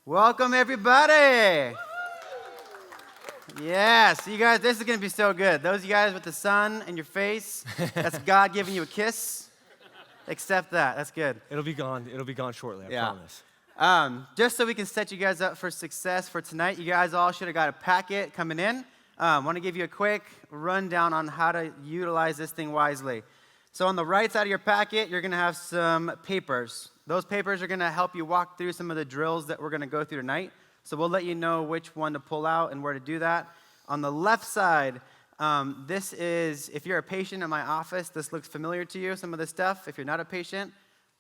Welcome, everybody. Yes, you guys, this is going to be so good. Those of you guys with the sun in your face, that's God giving you a kiss. Accept that. That's good. It'll be gone. It'll be gone shortly, I promise. Just so we can set you guys up for success for tonight, you guys all should have got a packet coming in. I want to give you a quick rundown on how to utilize this thing wisely. So on the right side of your packet, you're going to have some papers. Those papers are going to help you walk through some of the drills that we're going to go through tonight. So we'll let you know which one to pull out and where to do that. On the left side, this is, if you're a patient in my office, this looks familiar to you, some of this stuff. If you're not a patient,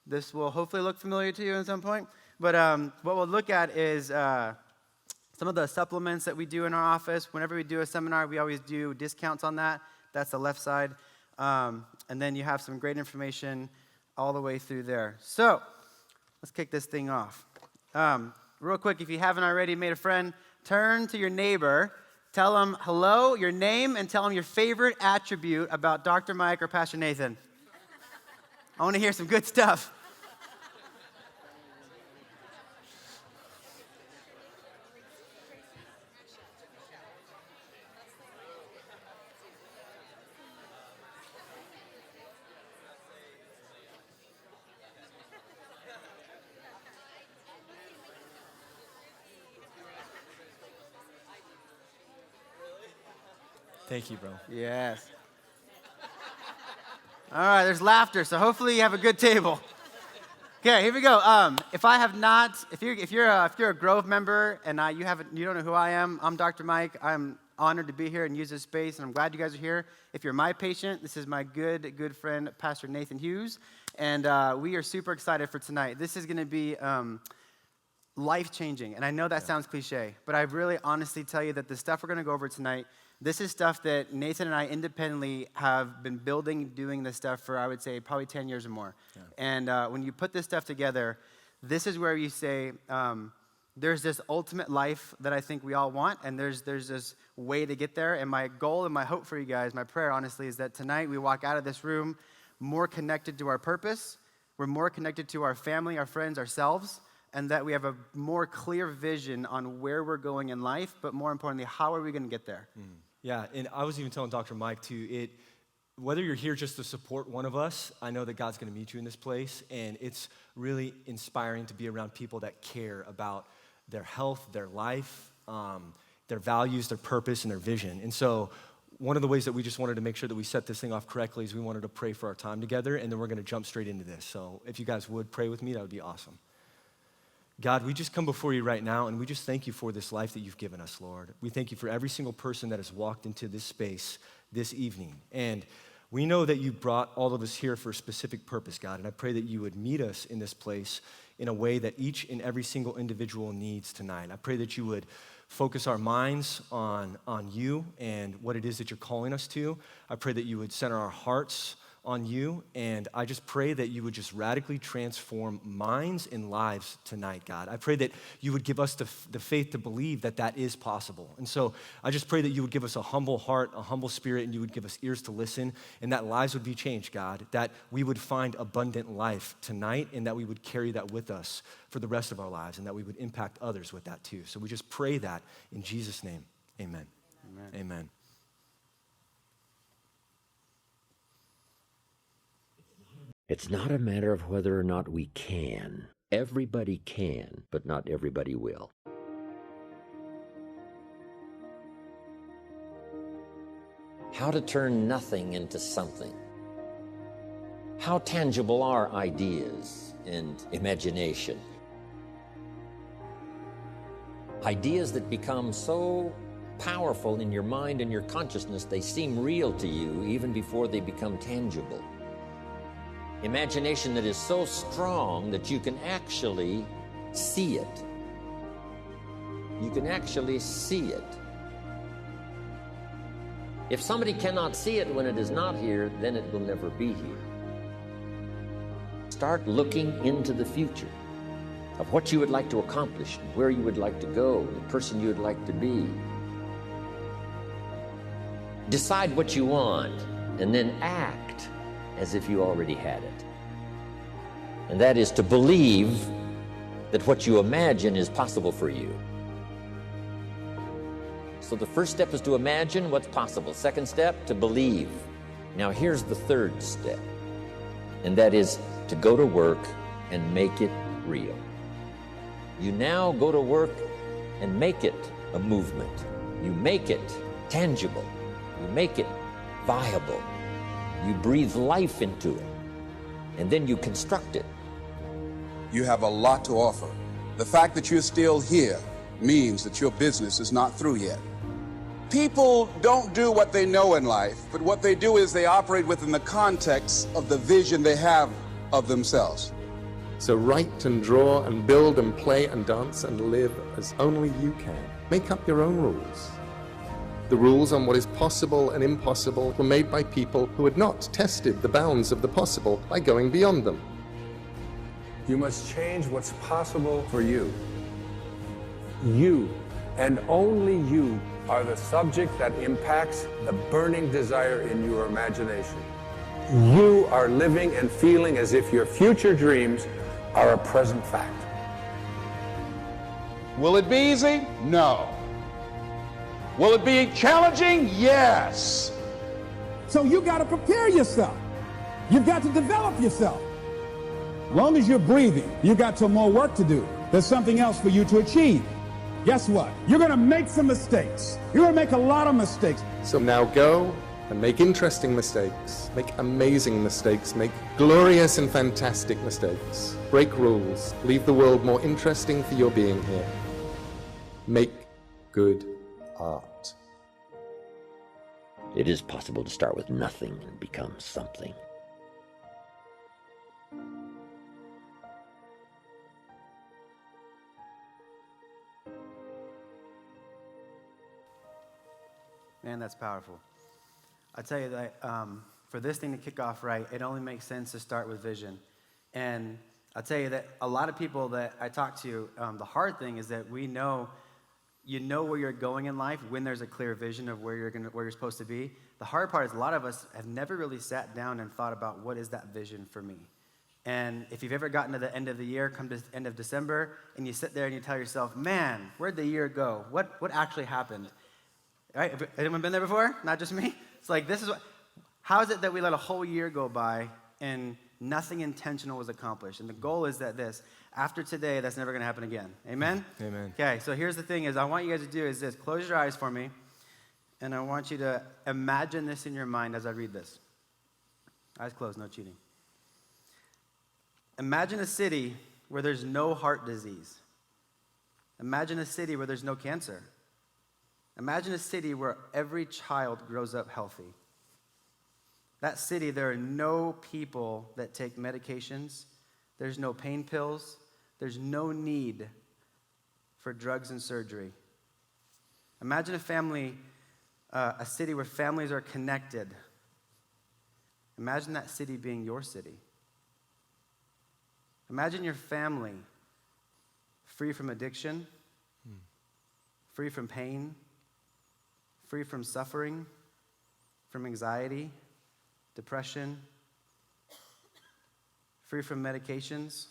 this will hopefully look familiar to you at some point. But what we'll look at is some of the supplements that we do in our office. Whenever we do a seminar, we always do discounts on that. That's the left side. And then you have some great information all the way through there. So let's kick this thing off. Real quick, if you haven't already made a friend, turn to your neighbor, tell them hello, your name, and tell them your favorite attribute about Dr. Mike or Pastor Nathan. I want to hear some good stuff. Thank you, bro. Yes. All right, there's laughter, so hopefully you have a good table. Okay, here we go. If you're a Grove member and you don't know who I am, I'm Dr. Mike. I'm honored to be here and use this space, and I'm glad you guys are here. If you're my patient, this is my good friend, Pastor Nathan Hughes, and we are super excited for tonight. This is going to be life-changing, and I know that sounds cliche, but I really honestly tell you that the stuff we're going to go over tonight, this is stuff that Nathan and I independently have been building, doing this stuff for, I would say, probably 10 years or more. Yeah. And when you put this stuff together, this is where you say, there's this ultimate life that I think we all want, and there's this way to get there. And my goal and my hope for you guys, my prayer, honestly, is that tonight we walk out of this room more connected to our purpose. We're more connected to our family, our friends, ourselves, and that we have a more clear vision on where we're going in life, but more importantly, how are we going to get there? Yeah, and I was even telling Dr. Mike, too, whether you're here just to support one of us, I know that God's going to meet you in this place, and it's really inspiring to be around people that care about their health, their life, their values, their purpose, and their vision. And so one of the ways that we just wanted to make sure that we set this thing off correctly is we wanted to pray for our time together, and then we're going to jump straight into this. So if you guys would pray with me, that would be awesome. God, we just come before you right now, and we just thank you for this life that you've given us, Lord. We thank you for every single person that has walked into this space this evening. And we know that you brought all of us here for a specific purpose, God, and I pray that you would meet us in this place in a way that each and every single individual needs tonight. I pray that you would focus our minds on you and what it is that you're calling us to. I pray that you would center our hearts on you, and I just pray that you would just radically transform minds and lives tonight, God. I pray that you would give us the faith to believe that that is possible. And so I just pray that you would give us a humble heart, a humble spirit, and you would give us ears to listen, and that lives would be changed, God, that we would find abundant life tonight, and that we would carry that with us for the rest of our lives, and that we would impact others with that too. So we just pray that in Jesus' name, amen. Amen. Amen. It's not a matter of whether or not we can. Everybody can, but not everybody will. How to turn nothing into something. How tangible are ideas and imagination? Ideas that become so powerful in your mind and your consciousness, they seem real to you even before they become tangible. Imagination that is so strong that you can actually see it. You can actually see it. If somebody cannot see it when it is not here, then it will never be here. Start looking into the future of what you would like to accomplish, where you would like to go, the person you would like to be. Decide what you want, and then act as if you already had it. And that is to believe that what you imagine is possible for you. So the first step is to imagine what's possible. Second step, to believe. Now here's the third step, and that is to go to work and make it real. You now go to work and make it a movement. You make it tangible. You make it viable. You breathe life into it, and then you construct it. You have a lot to offer. The fact that you're still here means that your business is not through yet. People don't do what they know in life, but what they do is they operate within the context of the vision they have of themselves. So write and draw and build and play and dance and live as only you can. Make up your own rules. The rules on what is possible and impossible were made by people who had not tested the bounds of the possible by going beyond them. You must change what's possible for you. You, and only you, are the subject that impacts the burning desire in your imagination. You are living and feeling as if your future dreams are a present fact. Will it be easy? No. Will it be challenging? Yes. So you got to prepare yourself. You've got to develop yourself. As long as you're breathing, you got some more work to do. There's something else for you to achieve. Guess what? You're going to make some mistakes. You're going to make a lot of mistakes. So now go and make interesting mistakes, make amazing mistakes, make glorious and fantastic mistakes. Break rules, leave the world more interesting for your being here. Make good art. It is possible to start with nothing and become something. Man, that's powerful. I tell you that for this thing to kick off right, it only makes sense to start with vision. And I'll tell you that a lot of people that I talk to, the hard thing is that you know where you're going in life when there's a clear vision of where you're supposed to be. The hard part is a lot of us have never really sat down and thought about what is that vision for me. And if you've ever gotten to the end of the year, come to the end of December, and you sit there and you tell yourself, man, where'd the year go? What actually happened? Right? Anyone been there before? Not just me? It's like, how is it that we let a whole year go by and nothing intentional was accomplished? And the goal is that after today, that's never going to happen again. Amen? Amen. Okay, so here's the thing is, I want you guys to do is this. Close your eyes for me, and I want you to imagine this in your mind as I read this. Eyes closed, no cheating. Imagine a city where there's no heart disease. Imagine a city where there's no cancer. Imagine a city where every child grows up healthy. That city, there are no people that take medications. There's no pain pills. There's no need for drugs and surgery. Imagine a city where families are connected. Imagine that city being your city. Imagine your family free from addiction, free from pain, free from suffering, from anxiety, depression, free from medications.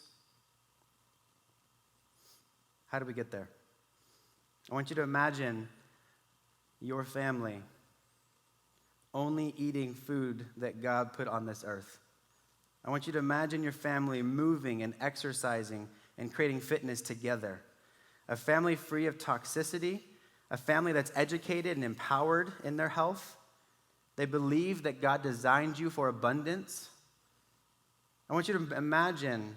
How do we get there? I want you to imagine your family only eating food that God put on this earth. I want you to imagine your family moving and exercising and creating fitness together. A family free of toxicity, a family that's educated and empowered in their health. They believe that God designed you for abundance. I want you to imagine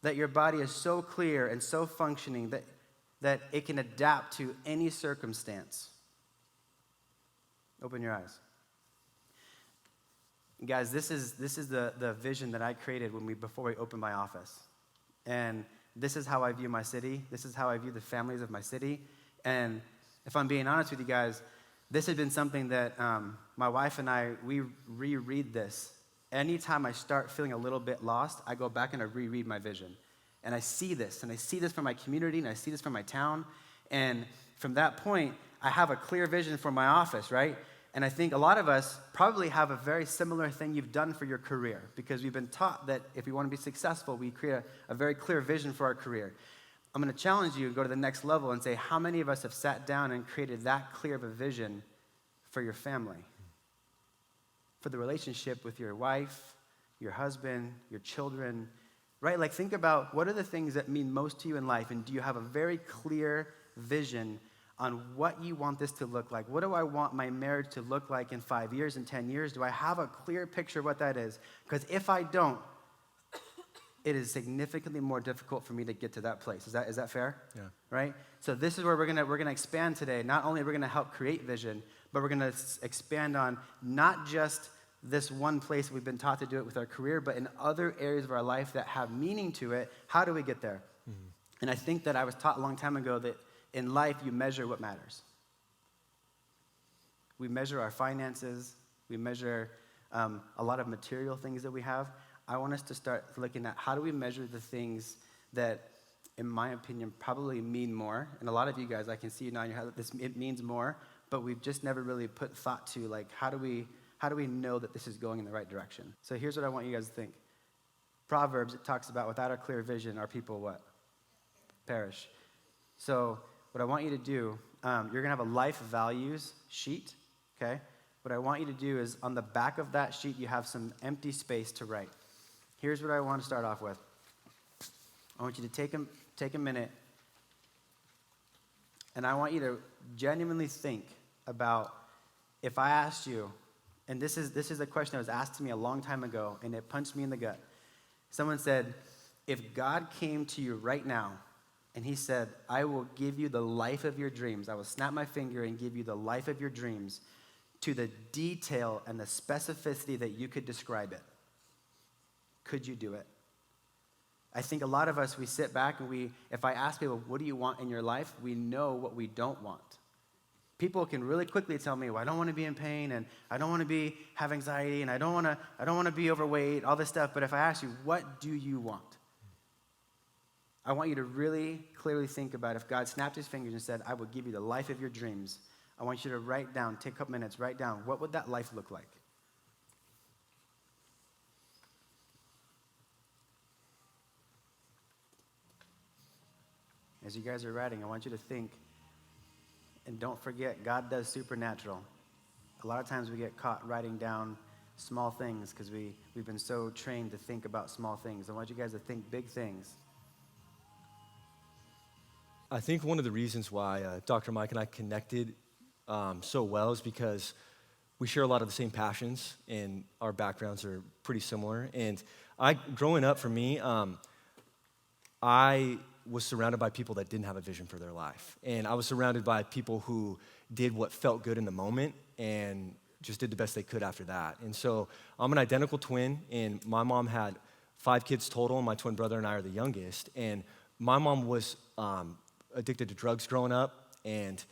that your body is so clear and so functioning that it can adapt to any circumstance. Open your eyes. Guys, this is the vision that I created before we opened my office. And this is how I view my city. This is how I view the families of my city. And if I'm being honest with you guys, this has been something that my wife and I, we reread this. Anytime I start feeling a little bit lost, I go back and I reread my vision. And I see this from my community, and I see this from my town. And from that point, I have a clear vision for my office, right? And I think a lot of us probably have a very similar thing you've done for your career, because we've been taught that if we want to be successful, we create a very clear vision for our career. I'm going to challenge you to go to the next level and say, how many of us have sat down and created that clear of a vision for your family? For the relationship with your wife, your husband, your children, right? Like, think about what are the things that mean most to you in life, and do you have a very clear vision on what you want this to look like? What do I want my marriage to look like in 5 years and 10 years? Do I have a clear picture of what that is? Because if I don't, it is significantly more difficult for me to get to that place. Is that fair? Yeah. Right? So this is where we're gonna expand today. Not only are we gonna help create vision, but we're gonna expand on not just this one place we've been taught to do it with our career, but in other areas of our life that have meaning to it. How do we get there? Mm-hmm. And I think that I was taught a long time ago that in life, you measure what matters. We measure our finances. We measure a lot of material things that we have. I want us to start looking at how do we measure the things that, in my opinion, probably mean more. And a lot of you guys, I can see you now in your head that it means more, but we've just never really put thought to, like, how do we know that this is going in the right direction? So here's what I want you guys to think. Proverbs, it talks about without a clear vision, our people what? Perish. So what I want you to do, you're going to have a life values sheet, okay? What I want you to do is on the back of that sheet, you have some empty space to write. Here's what I want to start off with. I want you to take a minute, and I want you to genuinely think about if I asked you, and this is a question that was asked to me a long time ago, and it punched me in the gut. Someone said, if God came to you right now, and he said, I will give you the life of your dreams. I will snap my finger and give you the life of your dreams to the detail and the specificity that you could describe it. Could you do it? I think a lot of us, we sit back and if I ask people, what do you want in your life? We know what we don't want. People can really quickly tell me, well, I don't want to be in pain, and I don't want to have anxiety, and I don't want to be overweight, all this stuff. But if I ask you, what do you want? I want you to really clearly think about if God snapped his fingers and said, I will give you the life of your dreams. I want you to write down, take a couple minutes, write down, what would that life look like? As you guys are writing, I want you to think, and don't forget, God does supernatural. A lot of times we get caught writing down small things because we've been so trained to think about small things. I want you guys to think big things. I think one of the reasons why Dr. Mike and I connected so well is because we share a lot of the same passions, and our backgrounds are pretty similar. And growing up for me, I was surrounded by people that didn't have a vision for their life. And I was surrounded by people who did what felt good in the moment and just did the best they could after that. And so I'm an identical twin, and my mom had 5 kids total, and my twin brother and I are the youngest. And my mom was addicted to drugs growing up, and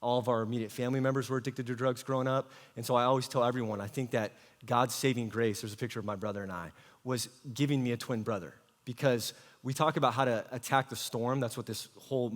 all of our immediate family members were addicted to drugs growing up. And so I always tell everyone, I think that God's saving grace, there's a picture of my brother and I, was giving me a twin brother. Because we talk about how to attack the storm. That's what this whole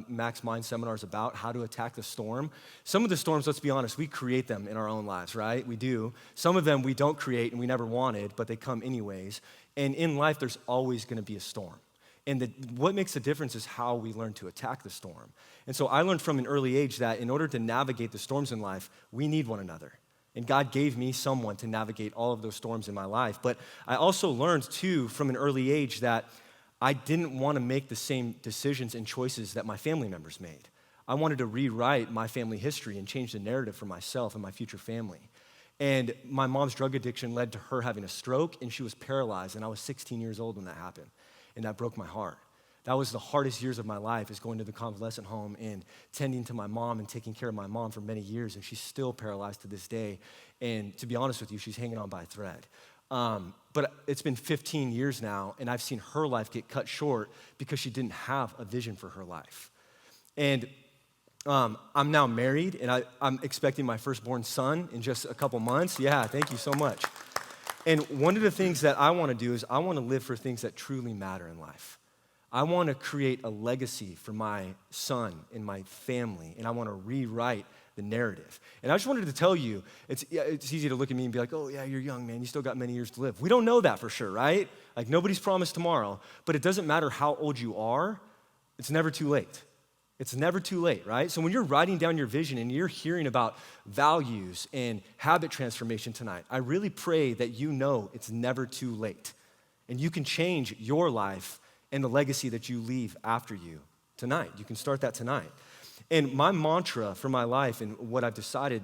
Max Mind seminar is about, how to attack the storm. Some of the storms, let's be honest, we create them in our own lives, right? We do. Some of them we don't create and we never wanted, but they come anyways. And in life, there's always going to be a storm. And what makes the difference is how we learn to attack the storm. And so I learned from an early age that in order to navigate the storms in life, we need one another. And God gave me someone to navigate all of those storms in my life. But I also learned, too, from an early age that I didn't want to make the same decisions and choices that my family members made. I wanted to rewrite my family history and change the narrative for myself and my future family. And my mom's drug addiction led to her having a stroke, and she was paralyzed, and I was 16 years old when that happened. And that broke my heart. That was the hardest years of my life, is going to the convalescent home and tending to my mom and taking care of my mom for many years, and she's still paralyzed to this day. And to be honest with you, she's hanging on by a thread. But it's been 15 years now, and I've seen her life get cut short because she didn't have a vision for her life. And I'm now married, and I'm expecting my firstborn son in just a couple months. Yeah, thank you so much. And one of the things that I want to do is I want to live for things that truly matter in life. I want to create a legacy for my son and my family, and I want to rewrite the narrative. And I just wanted to tell you, it's easy to look at me and be like, oh yeah, you're young, man. You still got many years to live. We don't know that for sure, right? Like nobody's promised tomorrow, but it doesn't matter how old you are. It's never too late. It's never too late, right? So when you're writing down your vision and you're hearing about values and habit transformation tonight, I really pray that you know it's never too late. And you can change your life and the legacy that you leave after you tonight. You can start that tonight. And my mantra for my life and what I've decided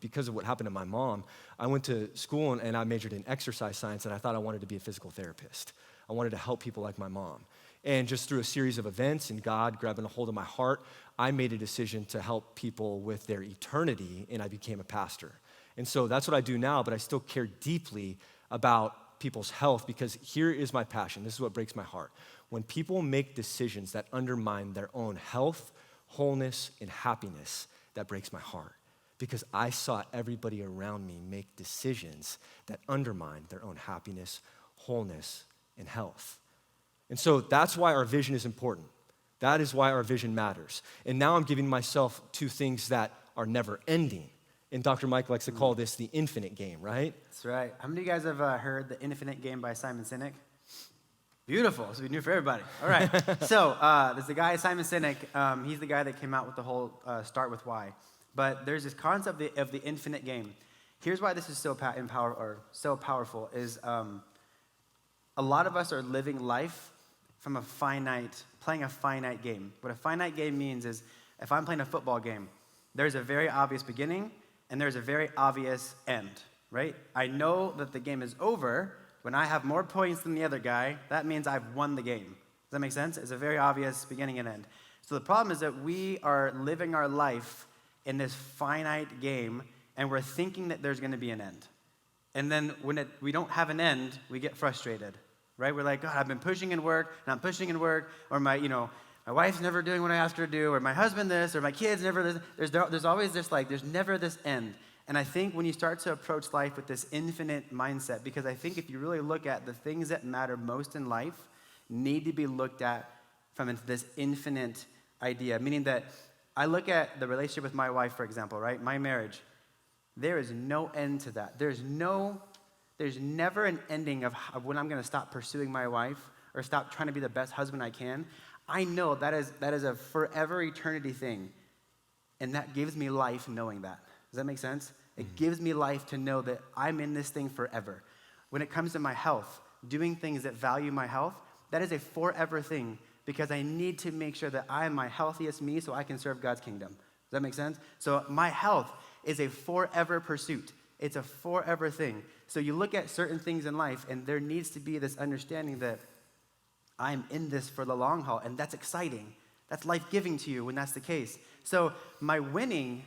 because of what happened to my mom, I went to school and I majored in exercise science, and I thought I wanted to be a physical therapist. I wanted to help people like my mom. And just through a series of events and God grabbing a hold of my heart, I made a decision to help people with their eternity, and I became a pastor. And so that's what I do now, but I still care deeply about people's health, because here is my passion. This is what breaks my heart. When people make decisions that undermine their own health, wholeness, and happiness, that breaks my heart, because I saw everybody around me make decisions that undermine their own happiness, wholeness, and health. And so that's why our vision is important. That is why our vision matters. And now I'm giving myself two things that are never ending. And Dr. Mike likes to call this the infinite game, right? That's right. How many of you guys have heard The Infinite Game by Simon Sinek? Beautiful. This will be new for everybody. All right. So there's the guy, Simon Sinek. He's the guy that came out with the whole Start With Why. But there's this concept of the infinite game. Here's why this is so powerful is a lot of us are living life from playing a finite game. What a finite game means is if I'm playing a football game, there's a very obvious beginning and there's a very obvious end, right? I know that the game is over when I have more points than the other guy. That means I've won the game. Does that make sense? It's a very obvious beginning and end. So the problem is that we are living our life in this finite game, and we're thinking that there's going to be an end. And then when we don't have an end, we get frustrated, right? We're like, God, I've been pushing in work, and I'm pushing in work, or my wife's never doing what I asked her to do, or my husband this, or my kids never this. There's always this, there's never this end. And I think when you start to approach life with this infinite mindset, because I think if you really look at the things that matter most in life need to be looked at from this infinite idea, meaning that I look at the relationship with my wife, for example, right? My marriage. There is no end to that. There's never an ending of when I'm going to stop pursuing my wife or stop trying to be the best husband I can. I know that is a forever eternity thing, and that gives me life knowing that. Does that make sense? It gives me life to know that I'm in this thing forever. When it comes to my health, doing things that value my health, that is a forever thing, because I need to make sure that I am my healthiest me so I can serve God's kingdom. Does that make sense? So my health is a forever pursuit. It's a forever thing. So you look at certain things in life, and there needs to be this understanding that I'm in this for the long haul, and that's exciting. That's life-giving to you when that's the case. So my winning,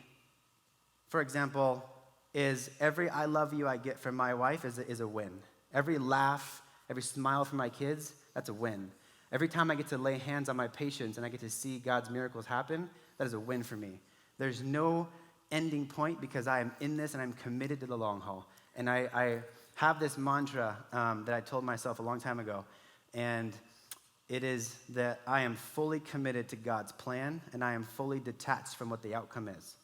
for example, is every I love you I get from my wife is a win. Every laugh, every smile from my kids, that's a win. Every time I get to lay hands on my patients and I get to see God's miracles happen, that is a win for me. There's no ending point because I am in this and I'm committed to the long haul. And I have this mantra that I told myself a long time ago, and it is that I am fully committed to God's plan and I am fully detached from what the outcome is.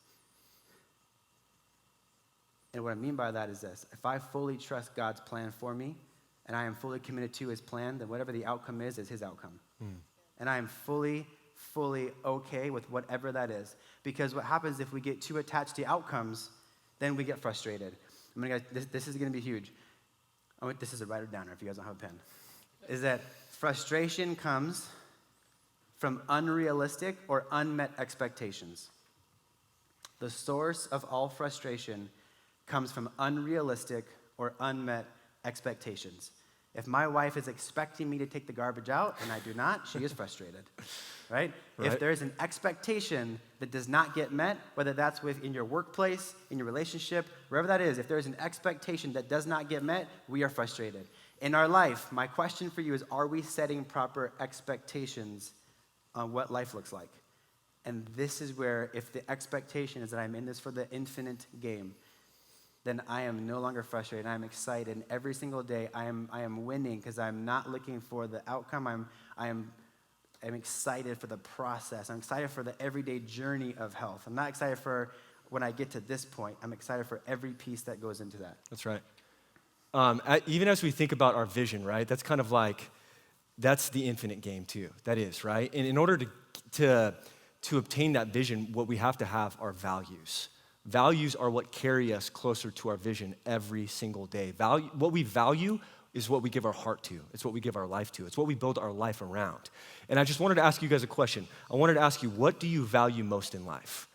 And what I mean by that is this: if I fully trust God's plan for me and I am fully committed to his plan, then whatever the outcome is his outcome. And I am fully okay with whatever that is. Because what happens if we get too attached to outcomes, then we get frustrated. This is going to be huge. This is a writer-downer if you guys don't have a pen. Is that frustration comes from unrealistic or unmet expectations. The source of all frustration comes from unrealistic or unmet expectations. If my wife is expecting me to take the garbage out and I do not, she is frustrated, right? If there's an expectation that does not get met, whether that's within your workplace, in your relationship, wherever that is, if there's an expectation that does not get met, we are frustrated. In our life, my question for you is, are we setting proper expectations on what life looks like? And this is where, if the expectation is that I'm in this for the infinite game, then I am no longer frustrated. I am excited. And every single day, I am winning because I'm not looking for the outcome. I am am excited for the process. I'm excited for the everyday journey of health. I'm not excited for when I get to this point. I'm excited for every piece that goes into that. That's right. Even as we think about our vision, right? That's kind of like, that's the infinite game too. That is, right? And in order to obtain that vision, what we have to have are values. Values are what carry us closer to our vision every single day. What we value is what we give our heart to. It's what we give our life to. It's what we build our life around. And I just wanted to ask you guys a question. I wanted to ask you, what do you value most in life?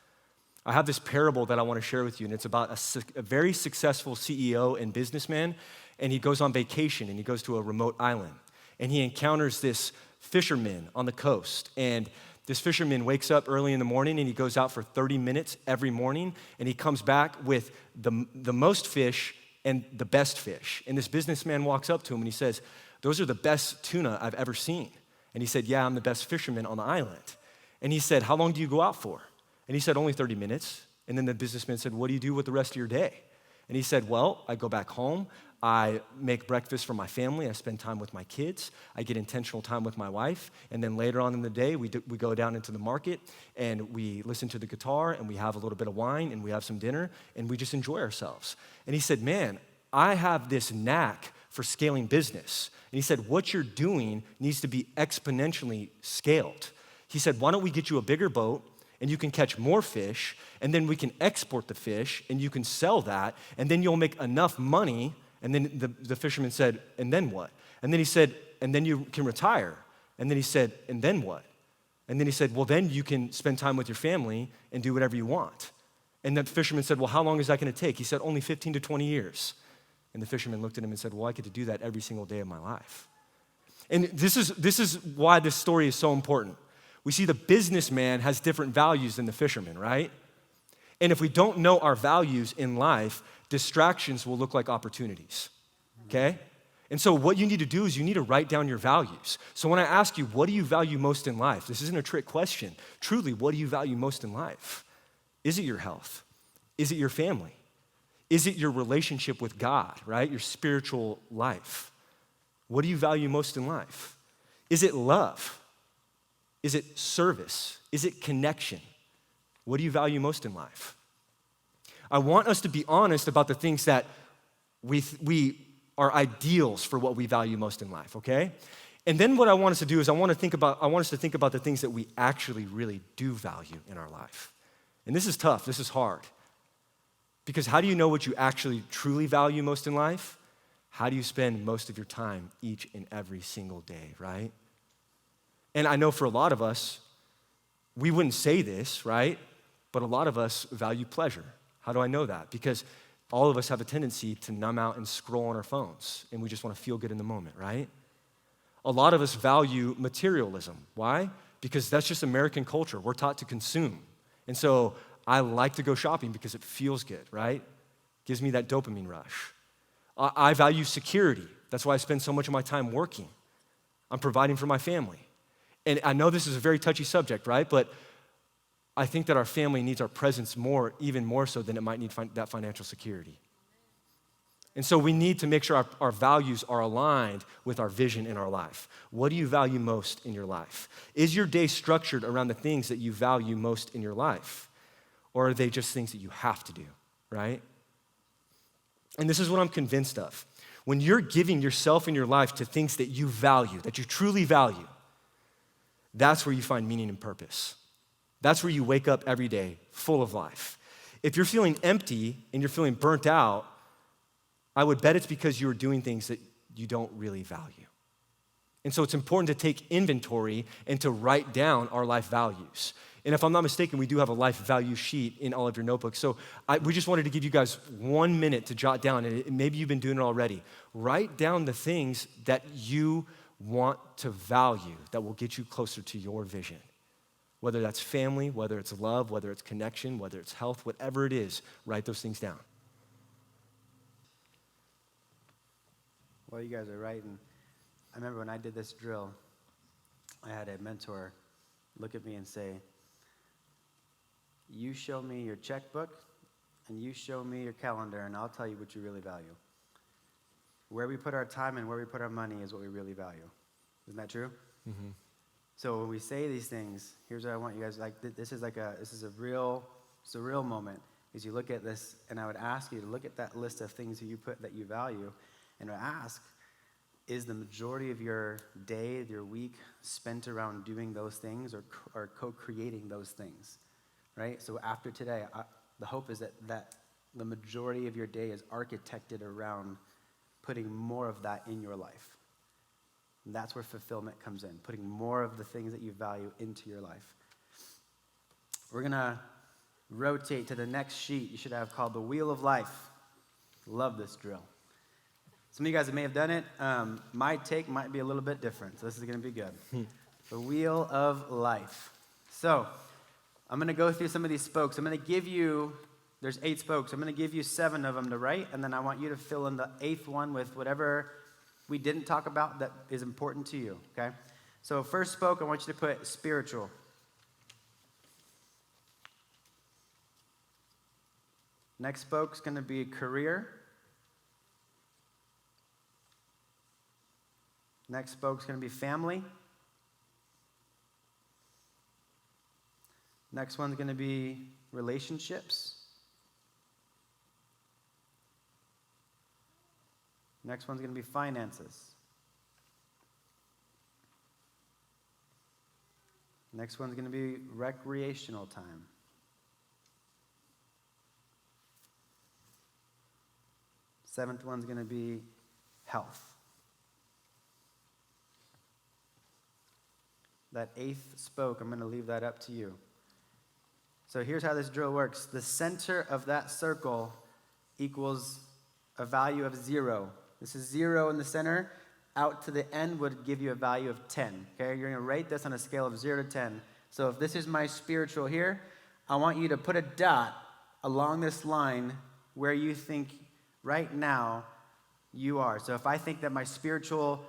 I have this parable that I want to share with you, and it's about a very successful CEO and businessman, and he goes on vacation, and he goes to a remote island, and he encounters this fisherman on the coast, and this fisherman wakes up early in the morning, and he goes out for 30 minutes every morning, and he comes back with the most fish and the best fish. And this businessman walks up to him, and he says, "Those are the best tuna I've ever seen." And he said, "Yeah, I'm the best fisherman on the island." And he said, "How long do you go out for?" And he said, "Only 30 minutes. And then the businessman said, "What do you do with the rest of your day?" And he said, "Well, I go back home, I make breakfast for my family, I spend time with my kids, I get intentional time with my wife, and then later on in the day, we go down into the market, and we listen to the guitar, and we have a little bit of wine, and we have some dinner, and we just enjoy ourselves." And he said, "Man, I have this knack for scaling business." And he said, "What you're doing needs to be exponentially scaled." He said, "Why don't we get you a bigger boat, and you can catch more fish, and then we can export the fish, and you can sell that, and then you'll make enough money." And then the fisherman said, "And then what?" And then he said, "And then you can retire." And then he said, "And then what?" And then he said, "Well, then you can spend time with your family and do whatever you want." And the fisherman said, "Well, how long is that going to take?" He said, "Only 15 to 20 years. And the fisherman looked at him and said, "Well, I get to do that every single day of my life." And this is why this story is so important. We see the businessman has different values than the fisherman, right? And if we don't know our values in life, distractions will look like opportunities, okay? And so what you need to do is you need to write down your values. So when I ask you, what do you value most in life? This isn't a trick question. Truly, what do you value most in life? Is it your health? Is it your family? Is it your relationship with God, right? Your spiritual life? What do you value most in life? Is it love? Is it service? Is it connection? What do you value most in life? I want us to be honest about the things that we are ideals for what we value most in life, okay? And then what I want us to do is I want us to think about the things that we actually really do value in our life. And this is tough, this is hard. Because how do you know what you actually truly value most in life? How do you spend most of your time each and every single day, right? And I know for a lot of us, we wouldn't say this, right? But a lot of us value pleasure. How do I know that? Because all of us have a tendency to numb out and scroll on our phones, and we just want to feel good in the moment, right? A lot of us value materialism. Why? Because that's just American culture. We're taught to consume. And so I like to go shopping because it feels good, right? Gives me that dopamine rush. I value security. That's why I spend so much of my time working. I'm providing for my family. And I know this is a very touchy subject, right? But I think that our family needs our presence more, even more so than it might need that financial security. And so we need to make sure our values are aligned with our vision in our life. What do you value most in your life? Is your day structured around the things that you value most in your life? Or are they just things that you have to do, right? And this is what I'm convinced of. When you're giving yourself and your life to things that you value, that you truly value, that's where you find meaning and purpose. That's where you wake up every day full of life. If you're feeling empty and you're feeling burnt out, I would bet it's because you're doing things that you don't really value. And so it's important to take inventory and to write down our life values. And if I'm not mistaken, we do have a life value sheet in all of your notebooks. So we just wanted to give you guys 1 minute to jot down, and maybe you've been doing it already. Write down the things that you want to value that will get you closer to your vision. Whether that's family, whether it's love, whether it's connection, whether it's health, whatever it is, write those things down. Well, you guys are right. And I remember when I did this drill, I had a mentor look at me and say, "You show me your checkbook and you show me your calendar, and I'll tell you what you really value." Where we put our time and where we put our money is what we really value. Isn't that true? Mm-hmm. So when we say these things, here's what I want you guys, like, this is a real moment. Is you look at this, and I would ask you to look at that list of things that you put that you value, and ask, is the majority of your day, your week, spent around doing those things or co-creating those things, right? So after today, the hope is that the majority of your day is architected around putting more of that in your life. And that's where fulfillment comes in, putting more of the things that you value into your life. We're going to rotate to the next sheet you should have called the Wheel of Life. Love this drill. Some of you guys may have done it. My take might be a little bit different, so this is going to be good. The Wheel of Life. So I'm going to go through some of these spokes. I'm going to give you, there's 8 spokes. I'm going to give you 7 of them to write, and then I want you to fill in the 8th one with whatever we didn't talk about that is important to you, okay? So first spoke, I want you to put spiritual. Next spoke's going to be career. Next spoke's going to be family. Next one's going to be relationships. Next one's going to be finances. Next one's going to be recreational time. Seventh one's going to be health. That 8th spoke, I'm going to leave that up to you. So here's how this drill works. The center of that circle equals a value of 0. This is 0 in the center. Out to the end would give you a value of 10. Okay, you're going to rate this on a scale of 0 to 10. So if this is my spiritual here, I want you to put a dot along this line where you think right now you are. So if I think that my spiritual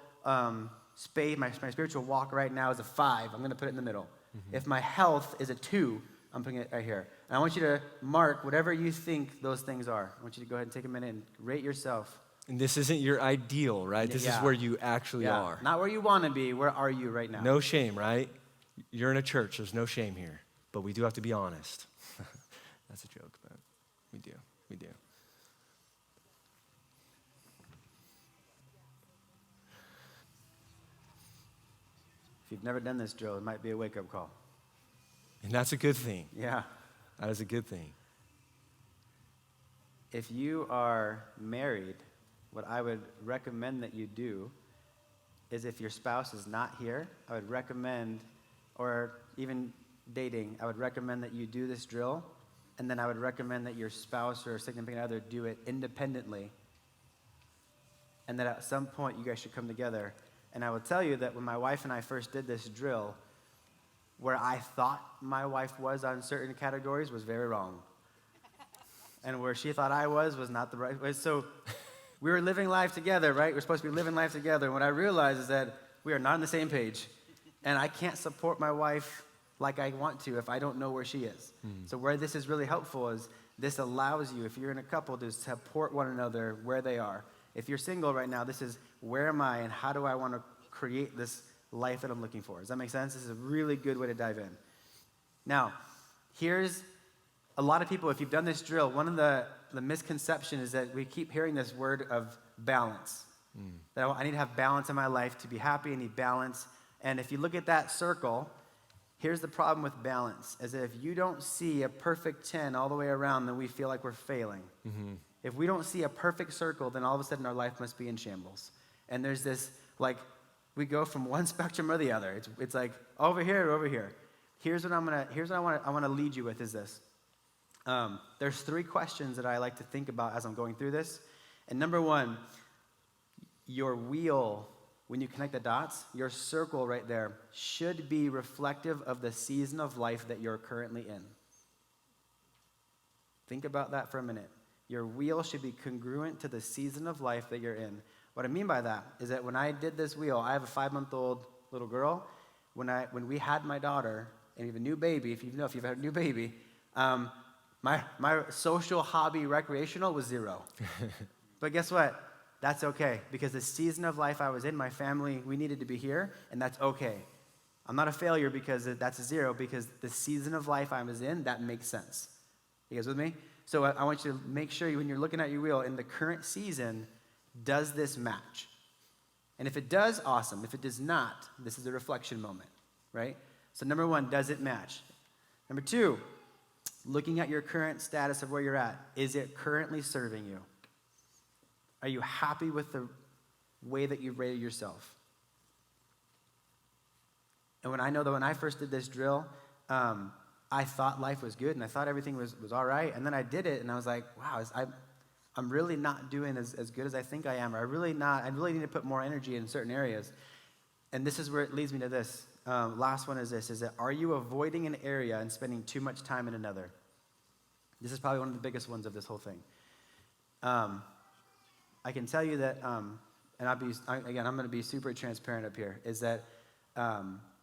space, my spiritual walk right now is a 5, I'm going to put it in the middle. Mm-hmm. If my health is a 2, I'm putting it right here. And I want you to mark whatever you think those things are. I want you to go ahead and take a minute and rate yourself. And this isn't your ideal, right? This is where you actually are. Not where you want to be. Where are you right now? No shame, right? You're in a church. There's no shame here. But we do have to be honest. That's a joke, but we do. We do. If you've never done this drill, it might be a wake-up call. And that's a good thing. Yeah. That is a good thing. If you are married, what I would recommend that you do is if your spouse is not here, I would recommend, or even dating, I would recommend that you do this drill, and then I would recommend that your spouse or significant other do it independently, and that at some point you guys should come together. And I will tell you that when my wife and I first did this drill, where I thought my wife was on certain categories was very wrong. And where she thought I was not the right way. So we were living life together, right? We're supposed to be living life together. And what I realized is that we are not on the same page. And I can't support my wife like I want to if I don't know where she is. So where this is really helpful is this allows you, if you're in a couple, to support one another where they are. If you're single right now, this is where am I and how do I want to create this life that I'm looking for. Does that make sense? This is a really good way to dive in. Now, here's a lot of people, if you've done this drill, one of the misconceptions is that we keep hearing this word of balance. That I need to have balance in my life. To be happy, I need balance. And if you look at that circle, here's the problem with balance, is that if you don't see a perfect 10 all the way around, then we feel like we're failing. Mm-hmm. If we don't see a perfect circle, then all of a sudden our life must be in shambles. And there's this, like, we go from one spectrum or the other. It's like over here to over here. Here's what I want to lead you with is this. There's 3 questions that I like to think about as I'm going through this. And number 1, your wheel, when you connect the dots, your circle right there should be reflective of the season of life that you're currently in. Think about that for a minute. Your wheel should be congruent to the season of life that you're in. What I mean by that is that when I did this wheel, I have a 5-month-old little girl. When we had my daughter, and we have a new baby, if you've had a new baby, my social, hobby, recreational was 0. But guess what? That's okay, because the season of life I was in, my family, we needed to be here, and that's okay. I'm not a failure because that's a 0, because the season of life I was in, that makes sense. You guys with me? So I want you to make sure when you're looking at your wheel, in the current season, does this match? And if it does, awesome. If it does not, this is a reflection moment, right? So number 1, does it match? Number 2, looking at your current status of where you're at, is it currently serving you? Are you happy with the way that you've rated yourself? And when I first did this drill, I thought life was good and I thought everything was all right. And then I did it and I was like, wow, I'm really not doing as good as I think I am. Or I really need to put more energy in certain areas. And this is where it leads me to this. Last one is this, is that are you avoiding an area and spending too much time in another? This is probably one of the biggest ones of this whole thing. I can tell you that, and I'm going to be super transparent up here, is that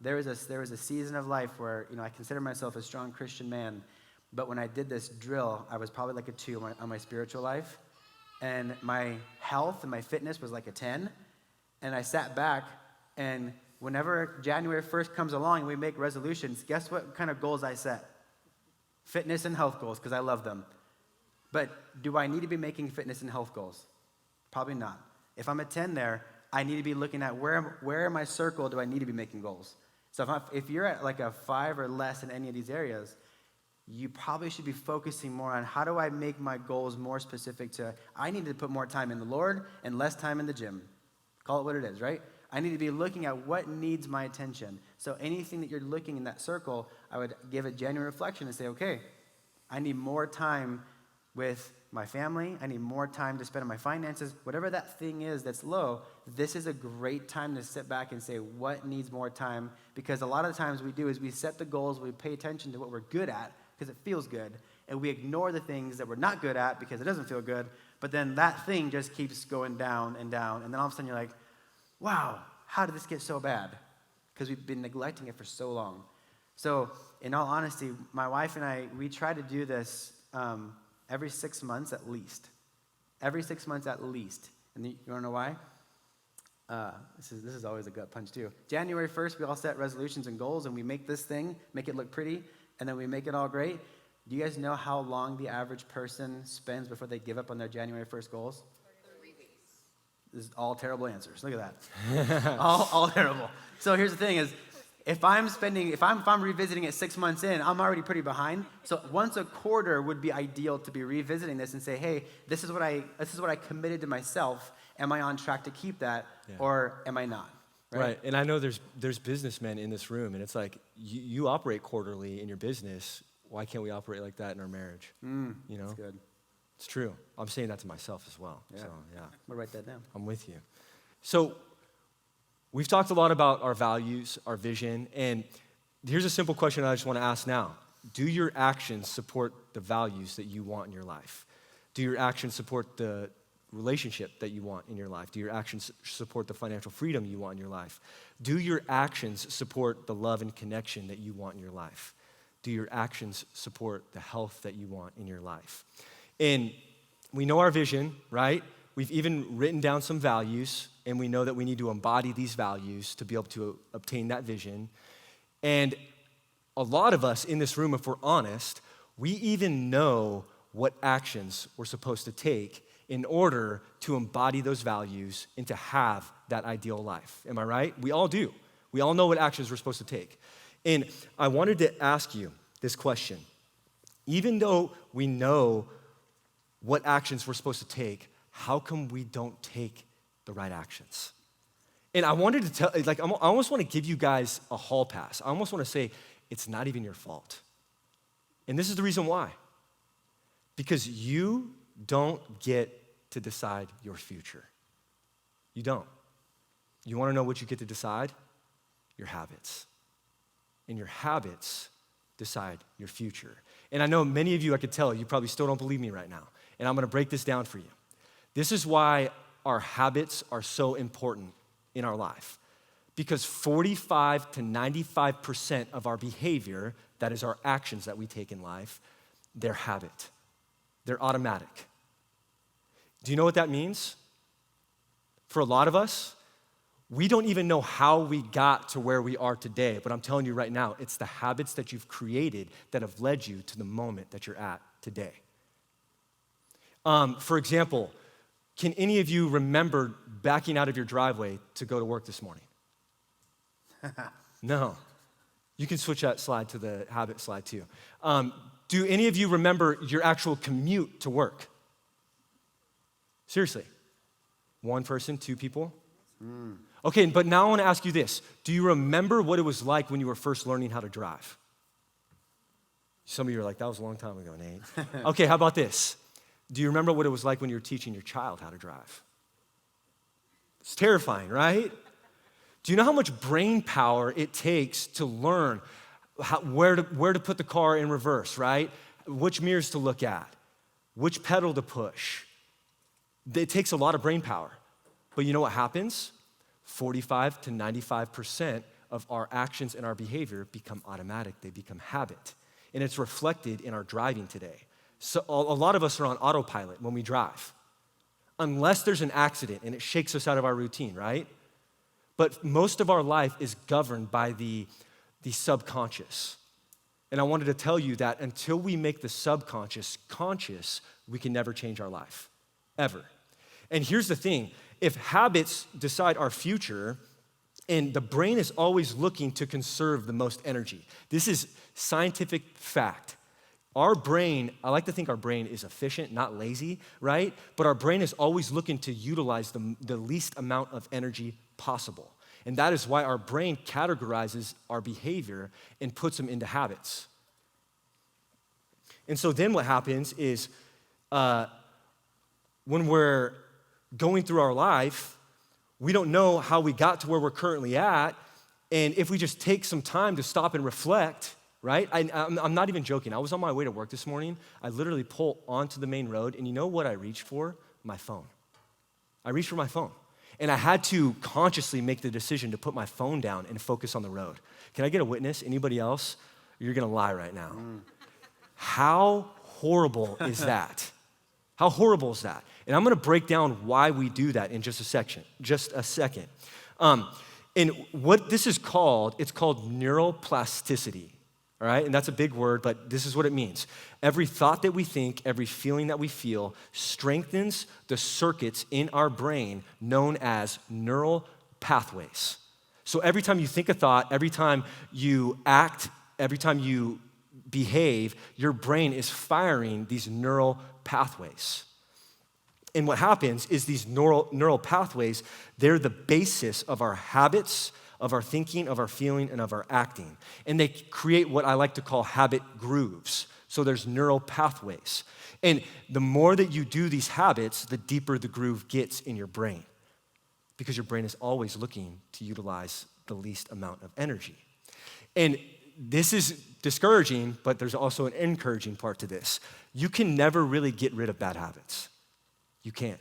there was a season of life where, I consider myself a strong Christian man, but when I did this drill, I was probably like a 2 on my spiritual life, and my health and my fitness was like a 10, and I sat back, and whenever January 1st comes along and we make resolutions, guess what kind of goals I set? Fitness and health goals, because I love them. But do I need to be making fitness and health goals? Probably not. If I'm a 10 there, I need to be looking at where in my circle do I need to be making goals. So if you're at like a 5 or less in any of these areas, you probably should be focusing more on how do I make my goals more specific to, I need to put more time in the Lord and less time in the gym. Call it what it is, right? I need to be looking at what needs my attention. So anything that you're looking in that circle, I would give a genuine reflection and say, okay, I need more time with my family. I need more time to spend on my finances. Whatever that thing is that's low, this is a great time to sit back and say, what needs more time? Because a lot of the times we do is we set the goals, we pay attention to what we're good at because it feels good, and we ignore the things that we're not good at because it doesn't feel good, but then that thing just keeps going down, and then all of a sudden you're like, wow, how did this get so bad? Because we've been neglecting it for so long. So in all honesty, my wife and I, we try to do this every 6 months at least. Every 6 months at least. And you want to know why? This is always a gut punch too. January 1st, we all set resolutions and goals, and we make this thing, make it look pretty, and then we make it all great. Do you guys know how long the average person spends before they give up on their January 1st goals? 3 weeks. This is all terrible answers. Look at that. all terrible. So here's the thing is, if I'm revisiting it 6 months in, I'm already pretty behind. So once a quarter would be ideal to be revisiting this and say, hey, this is what I committed to myself. Am I on track to keep that, or am I not? Right. And I know there's businessmen in this room, and it's like you operate quarterly in your business. Why can't we operate like that in our marriage? That's good. It's true. I'm saying that to myself as well. Yeah. So, yeah. I'm gonna write that down. I'm with you. So we've talked a lot about our values, our vision, and here's a simple question I just want to ask now. Do your actions support the values that you want in your life? Do your actions support the relationship that you want in your life? Do your actions support the financial freedom you want in your life? Do your actions support the love and connection that you want in your life? Do your actions support the health that you want in your life? And we know our vision, right? We've even written down some values, and we know that we need to embody these values to be able to obtain that vision. And a lot of us in this room, if we're honest, we even know what actions we're supposed to take in order to embody those values and to have that ideal life. Am I right? We all do. We all know what actions we're supposed to take. And I wanted to ask you this question. Even though we know what actions we're supposed to take, how come we don't take the right actions? And I wanted to tell, I almost want to give you guys a hall pass. I almost want to say, it's not even your fault. And this is the reason why. Because you don't get to decide your future. You don't. You want to know what you get to decide? Your habits. And your habits decide your future. And I know many of you, I could tell, you probably still don't believe me right now. And I'm going to break this down for you. This is why our habits are so important in our life. Because 45 to 95% of our behavior, that is our actions that we take in life, they're habit. They're automatic. Do you know what that means? For a lot of us, We don't even know how we got to where we are today, but I'm telling you right now, it's the habits that you've created that have led you to the moment that you're at today. For example, can any of you remember backing out of your driveway to go to work this morning? No. You can switch that slide to the habit slide too. Do any of you remember your actual commute to work? Seriously. One person, two people? Okay, but now I want to ask you this. Do you remember what it was like when you were first learning how to drive? Some of you are like, that was a long time ago, Nate. Okay, how about this? Do you remember what it was like when you were teaching your child how to drive? It's terrifying, right? Do you know how much brain power it takes to learn where to put the car in reverse, right? Which mirrors to look at, which pedal to push? It takes a lot of brain power. But you know what happens? 45 to 95% of our actions and our behavior become automatic. They become habit. And it's reflected in our driving today. So a lot of us are on autopilot when we drive. Unless there's an accident and it shakes us out of our routine, right? But most of our life is governed by the subconscious. And I wanted to tell you that until we make the subconscious conscious, we can never change our life, ever. And here's the thing, if habits decide our future, and the brain is always looking to conserve the most energy. This is scientific fact. Our brain, I like to think our brain is efficient, not lazy, right? But our brain is always looking to utilize the least amount of energy possible. And that is why our brain categorizes our behavior and puts them into habits. And so then what happens is when we're going through our life, we don't know how we got to where we're currently at. And if we just take some time to stop and reflect, right? I'm not even joking. I was on my way to work this morning. I literally pulled onto the main road, and you know what I reached for? My phone. I reached for my phone. And I had to consciously make the decision to put my phone down and focus on the road. Can I get a witness? Anybody else? You're gonna lie right now. How horrible is that? How horrible is that? And I'm gonna break down why we do that in just a second. And what this is called, it's called neuroplasticity, all right? And that's a big word, but this is what it means. Every thought that we think, every feeling that we feel strengthens the circuits in our brain known as neural pathways. So every time you think a thought, every time you act, every time you behave, your brain is firing these neural pathways. And what happens is these neural pathways, they're the basis of our habits, of our thinking, of our feeling, and of our acting. And they create what I like to call habit grooves. So there's neural pathways. And the more that you do these habits, the deeper the groove gets in your brain, because your brain is always looking to utilize the least amount of energy. And this is discouraging, but there's also an encouraging part to this. You can never really get rid of bad habits. You can't.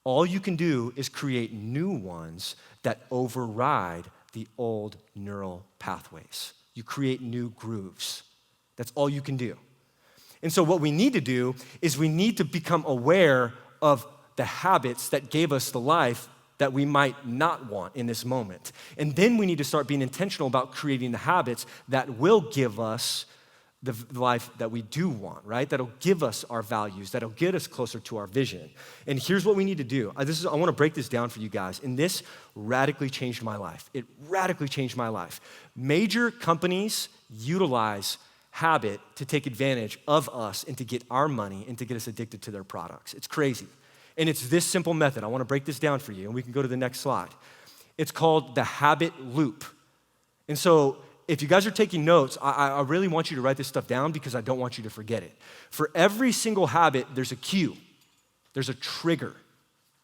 All you can do is create new ones that override the old neural pathways. You create new grooves. That's all you can do. And so what we need to do is we need to become aware of the habits that gave us the life that we might not want in this moment. And then we need to start being intentional about creating the habits that will give us the life that we do want, right? That'll give us our values, that'll get us closer to our vision. And here's what we need to do. I want to break this down for you guys. And this radically changed my life. It radically changed my life. Major companies utilize habit to take advantage of us and to get our money and to get us addicted to their products. It's crazy. And it's this simple method. I want to break this down for you, and we can go to the next slide. It's called the habit loop. And so if you guys are taking notes, I really want you to write this stuff down because I don't want you to forget it. For every single habit, there's a cue. There's a trigger,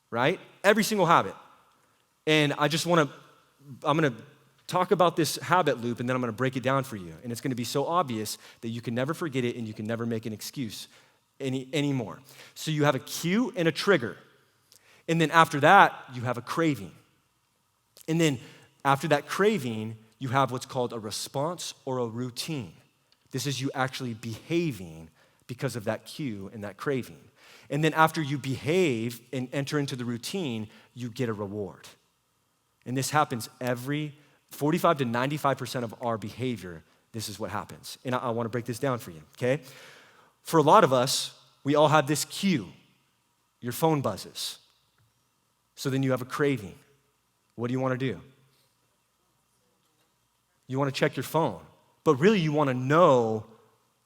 right? Every single habit. And I'm going to talk about this habit loop, and then I'm going to break it down for you. And it's going to be so obvious that you can never forget it and you can never make an excuse anymore. So you have a cue and a trigger. And then after that, you have a craving. And then after that craving, you have what's called a response or a routine. This is you actually behaving because of that cue and that craving. And then after you behave and enter into the routine, you get a reward. And this happens every 45 to 95% of our behavior. This is what happens. And I want to break this down for you, okay? For a lot of us, we all have this cue. Your phone buzzes. So then you have a craving. What do you want to do? You want to check your phone. But really, you want to know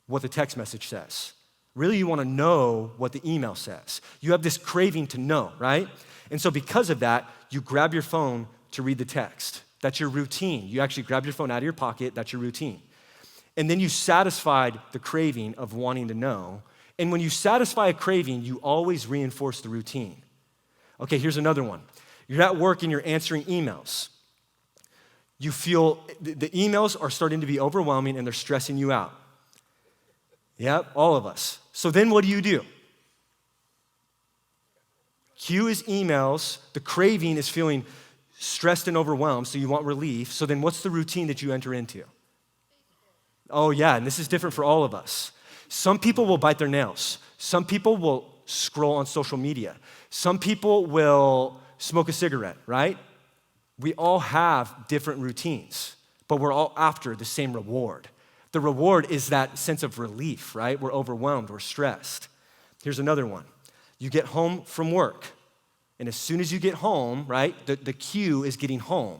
what the text message says. Really, you want to know what the email says. You have this craving to know, right? And so because of that, you grab your phone to read the text. That's your routine. You actually grab your phone out of your pocket. That's your routine. And then you satisfied the craving of wanting to know. And when you satisfy a craving, you always reinforce the routine. Okay, here's another one. You're at work and you're answering emails. You feel the emails are starting to be overwhelming and they're stressing you out. Yep, all of us. So then what do? Q is emails. The craving is feeling stressed and overwhelmed, so you want relief. So then what's the routine that you enter into? Oh yeah, and this is different for all of us. Some people will bite their nails. Some people will scroll on social media. Some people will smoke a cigarette, right? We all have different routines, but we're all after the same reward. The reward is that sense of relief, right? We're overwhelmed, we're stressed. Here's another one. You get home from work, and as soon as you get home, right, the cue is getting home.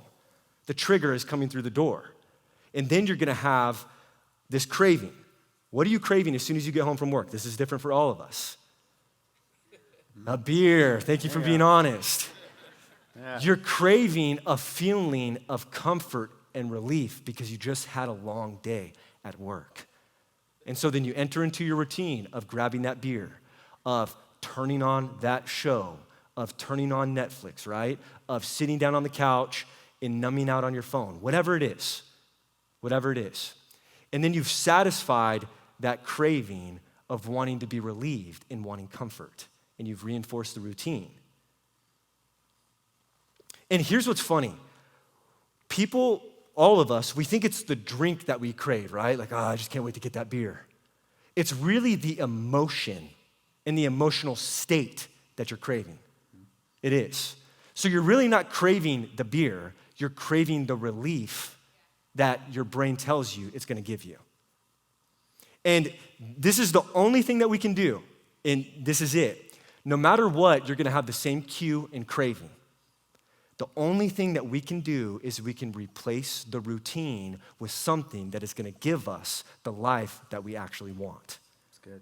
The trigger is coming through the door. And then you're gonna have this craving. What are you craving as soon as you get home from work? This is different for all of us. A beer. Thank you for being honest. Yeah. You're craving a feeling of comfort and relief because you just had a long day at work. And so then you enter into your routine of grabbing that beer, of turning on that show, of turning on Netflix, right? Of sitting down on the couch and numbing out on your phone, whatever it is. And then you've satisfied that craving of wanting to be relieved and wanting comfort. And you've reinforced the routine. And here's what's funny. People, all of us, we think it's the drink that we crave, right? Like, I just can't wait to get that beer. It's really the emotion and the emotional state that you're craving. It is. So you're really not craving the beer, you're craving the relief that your brain tells you it's gonna give you. And this is the only thing that we can do, and this is it. No matter what, you're gonna have the same cue and craving. The only thing that we can do is we can replace the routine with something that is gonna give us the life that we actually want. That's good.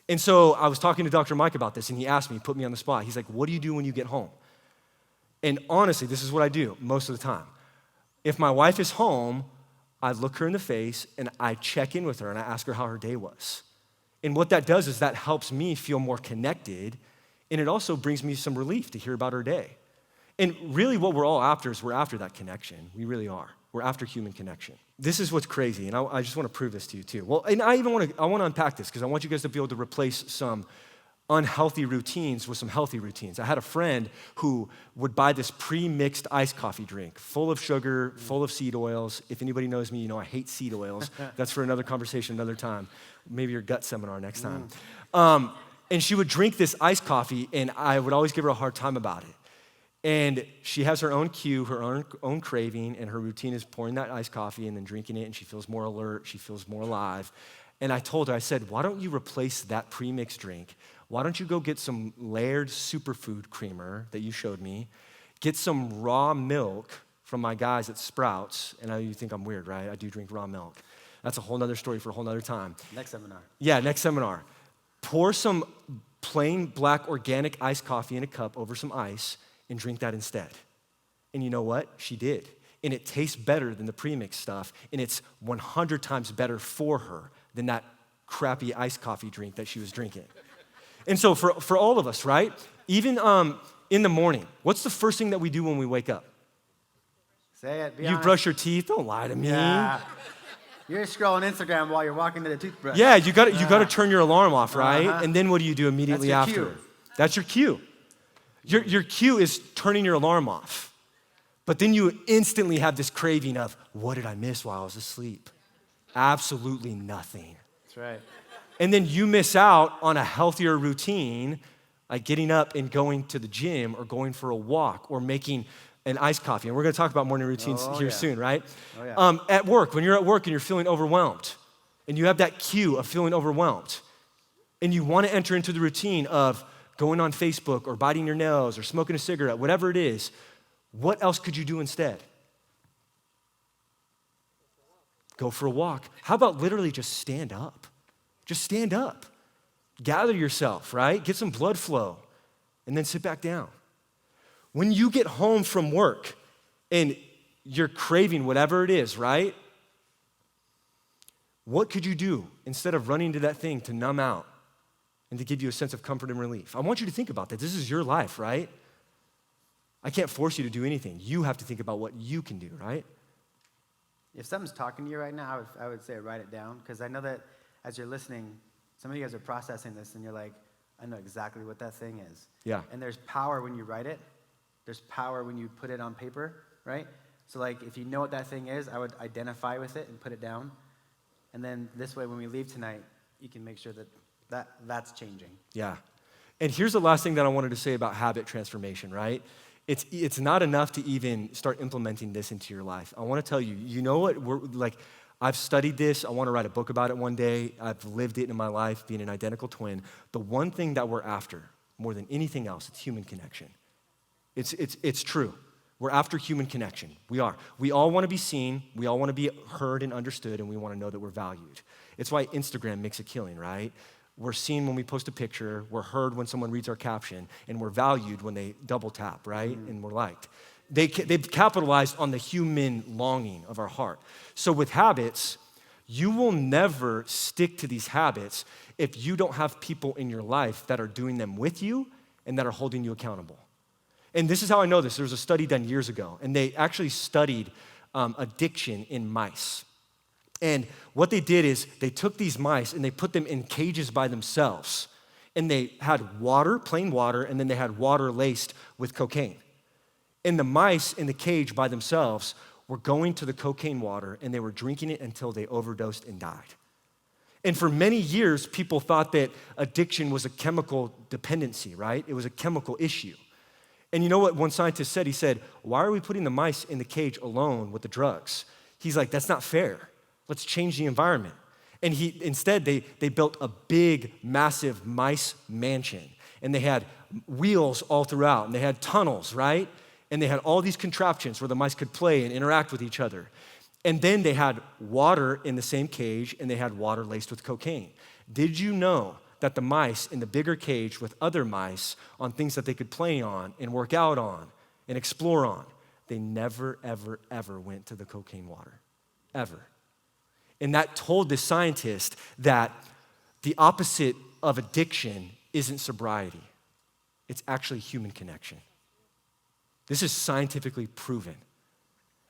And so I was talking to Dr. Mike about this, and he asked me, put me on the spot. He's like, what do you do when you get home? And honestly, this is what I do most of the time. If my wife is home, I look her in the face, and I check in with her, and I ask her how her day was. And what that does is that helps me feel more connected, and it also brings me some relief to hear about her day. And really what we're all after is we're after that connection. We really are. We're after human connection. This is what's crazy, and I just want to prove this to you too. Well, and I want to unpack this because I want you guys to be able to replace some unhealthy routines with some healthy routines. I had a friend who would buy this pre-mixed iced coffee drink, full of sugar, full of seed oils. If anybody knows me, you know I hate seed oils. That's for another conversation, another time. Maybe your gut seminar next time. And she would drink this iced coffee, and I would always give her a hard time about it. And she has her own cue, her own craving, and her routine is pouring that iced coffee and then drinking it, and she feels more alert, she feels more alive. And I told her, I said, why don't you replace that pre-mixed drink? Why don't you go get some Laird superfood creamer that you showed me, get some raw milk from my guys at Sprouts, and I know you think I'm weird, right? I do drink raw milk. That's a whole nother story for a whole nother time. Next seminar. Yeah, next seminar. Pour some plain black organic iced coffee in a cup over some ice, and drink that instead. And you know what? She did. And it tastes better than the premix stuff, and it's 100 times better for her than that crappy iced coffee drink that she was drinking. And so for all of us, right? Even in the morning, what's the first thing that we do when we wake up? Say it, be You honest. brush your teeth? Don't lie to me. Yeah. You're scrolling Instagram while you're walking to the toothbrush. Yeah, you got to turn your alarm off, right? And then what do you do immediately That's after? your cue. That's your cue. Your cue is turning your alarm off. But then you instantly have this craving of, what did I miss while I was asleep? Absolutely nothing. That's right. And then you miss out on a healthier routine, like getting up and going to the gym or going for a walk or making and iced coffee. And we're going to talk about morning routines here soon, right? Oh, yeah. At work, when you're at work and you're feeling overwhelmed, and you have that cue of feeling overwhelmed, and you want to enter into the routine of going on Facebook or biting your nails or smoking a cigarette, whatever it is, what else could you do instead? Go for a walk. How about literally just stand up? Just stand up. Gather yourself, right? Get some blood flow, and then sit back down. When you get home from work and you're craving whatever it is, right? What could you do instead of running to that thing to numb out and to give you a sense of comfort and relief? I want you to think about that. This is your life, right? I can't force you to do anything. You have to think about what you can do, right? If something's talking to you right now, I would say write it down, because I know that as you're listening, some of you guys are processing this, and you're like, I know exactly what that thing is. Yeah. And there's power when you write it. There's power when you put it on paper, right? So like, if you know what that thing is, I would identify with it and put it down. And then this way, when we leave tonight, you can make sure that's changing. Yeah. And here's the last thing that I wanted to say about habit transformation, right? It's not enough to even start implementing this into your life. I want to tell you, you know what? I've studied this. I want to write a book about it one day. I've lived it in my life, being an identical twin. The one thing that we're after, more than anything else, it's human connection. It's true. We're after human connection. We are. We all want to be seen. We all want to be heard and understood, and we want to know that we're valued. It's why Instagram makes a killing, right? We're seen when we post a picture. We're heard when someone reads our caption, and we're valued when they double tap, right? And we're liked. They've capitalized on the human longing of our heart. So with habits, you will never stick to these habits if you don't have people in your life that are doing them with you and that are holding you accountable. And this is how I know this. There was a study done years ago, and they actually studied addiction in mice. And what they did is they took these mice and they put them in cages by themselves. And they had water, plain water, and then they had water laced with cocaine. And the mice in the cage by themselves were going to the cocaine water, and they were drinking it until they overdosed and died. And for many years, people thought that addiction was a chemical dependency, right? It was a chemical issue. And you know what one scientist said? He said, why are we putting the mice in the cage alone with the drugs? He's like, that's not fair. Let's change the environment. And instead, they built a big, massive mice mansion. And they had wheels all throughout, and they had tunnels, right? And they had all these contraptions where the mice could play and interact with each other. And then they had water in the same cage, and they had water laced with cocaine. Did you know that the mice in the bigger cage with other mice on things that they could play on and work out on and explore on, they never, ever, ever went to the cocaine water, ever. And that told the scientist that the opposite of addiction isn't sobriety. It's actually human connection. This is scientifically proven.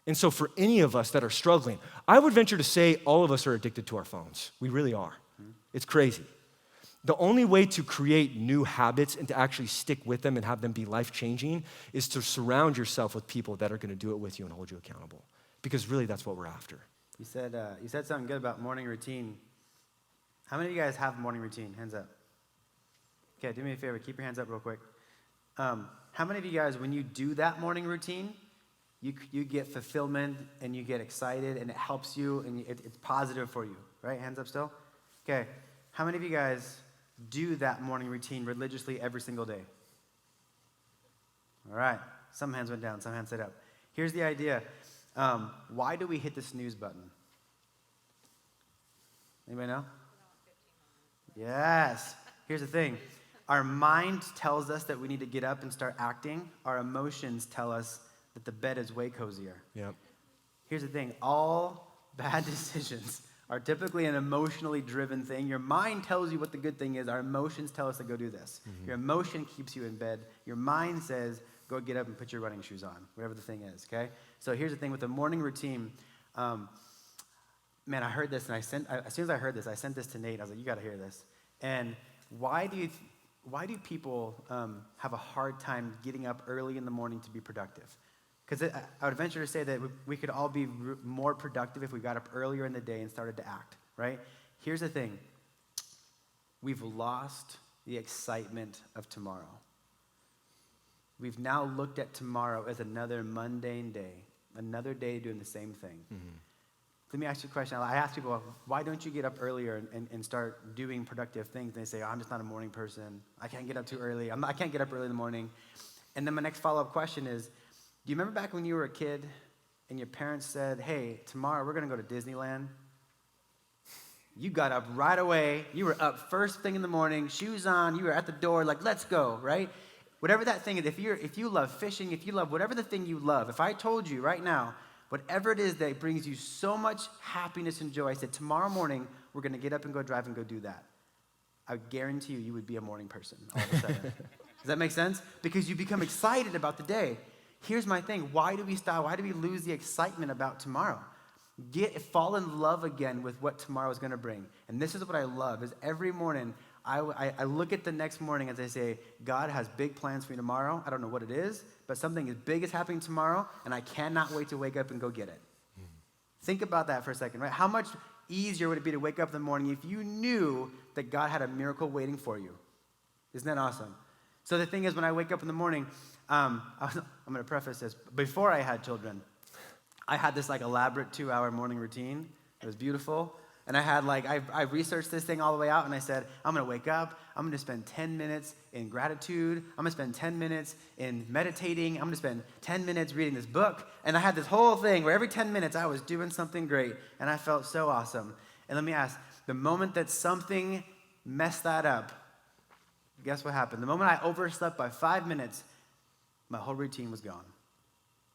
And so for any of us that are struggling, I would venture to say all of us are addicted to our phones. We really are. It's crazy. The only way to create new habits and to actually stick with them and have them be life-changing is to surround yourself with people that are going to do it with you and hold you accountable. Because really, that's what we're after. You said something good about morning routine. How many of you guys have a morning routine? Hands up. Okay, do me a favor. Keep your hands up real quick. How many of you guys, when you do that morning routine, you get fulfillment and you get excited and it helps you and it's positive for you, right? Hands up still? Okay. How many of you guys do that morning routine religiously every single day? All right. Some hands went down, some hands stayed up. Here's the idea. Why do we hit the snooze button? Anybody know? Yes. Here's the thing. Our mind tells us that we need to get up and start acting. Our emotions tell us that the bed is way cozier. Yep. Here's the thing. All bad decisions are typically an emotionally driven thing. Your mind tells you what the good thing is. Our emotions tell us to go do this. Mm-hmm. Your emotion keeps you in bed. Your mind says, go get up and put your running shoes on, whatever the thing is, okay? So here's the thing with the morning routine. Man, I heard this, and as soon as I heard this, I sent this to Nate. I was like, you got to hear this. And why do people have a hard time getting up early in the morning to be productive? Because I would venture to say that we could all be more productive if we got up earlier in the day and started to act, right? Here's the thing. We've lost the excitement of tomorrow. we've now looked at tomorrow as another mundane day, another day doing the same thing. Let me ask you a question. I ask people, why don't you get up earlier and start doing productive things? And they say, I'm just not a morning person. I can't get up too early. I can't get up early in the morning. And then my next follow-up question is, do you remember back when you were a kid and your parents said, hey, tomorrow we're going to go to Disneyland? You got up right away. You were up first thing in the morning, shoes on. You were at the door like, let's go, right? Whatever that thing is, if you love fishing, if you love whatever the thing you love, if I told you right now, whatever it is that brings you so much happiness and joy, I said, tomorrow morning, we're going to get up and go drive and go do that. I guarantee you would be a morning person all of a sudden. Does that make sense? Because you become excited about the day. Here's my thing. Why do we stop? Why do we lose the excitement about tomorrow? Fall in love again with what tomorrow is going to bring. And this is what I love, is every morning, I look at the next morning as I say, God has big plans for me tomorrow. I don't know what it is, but something as big is happening tomorrow, and I cannot wait to wake up and go get it. Think about that for a second, right? How much easier would it be to wake up in the morning if you knew that God had a miracle waiting for you? Isn't that awesome? So the thing is, when I wake up in the morning, I'm going to preface this. Before I had children, I had this like elaborate 2-hour morning routine. It was beautiful. And I researched this thing all the way out, and I said, I'm going to wake up, I'm going to spend 10 minutes in gratitude, I'm going to spend 10 minutes in meditating, I'm going to spend 10 minutes reading this book. And I had this whole thing where every 10 minutes I was doing something great, and I felt so awesome. And let me ask, the moment that something messed that up, guess what happened? The moment I overslept by 5 minutes, my whole routine was gone.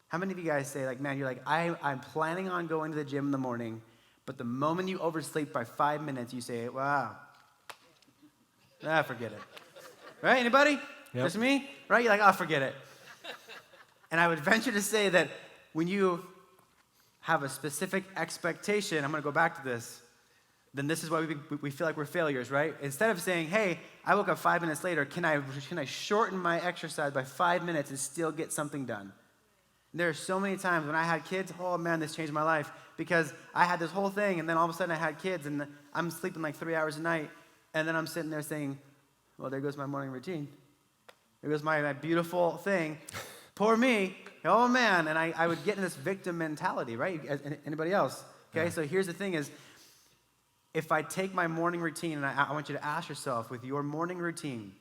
How many of you guys say, like, man, you're like, I'm planning on going to the gym in the morning, but the moment you oversleep by 5 minutes, you say, wow, forget it. Right, anybody? Yep. Just me? Right, you're like, forget it. And I would venture to say that when you have a specific expectation, I'm going to go back to this, then this is why we feel like we're failures, right? Instead of saying, hey, I woke up 5 minutes later, can I shorten my exercise by 5 minutes and still get something done? There are so many times when I had kids, oh man, this changed my life, because I had this whole thing, and then all of a sudden I had kids, and I'm sleeping like 3 hours a night, and then I'm sitting there saying, well, there goes my morning routine. There goes my beautiful thing. Poor me. Oh man. And I would get in this victim mentality, right? Anybody else? Okay, yeah. So here's the thing is, if I take my morning routine, and I want you to ask yourself, with your morning routine,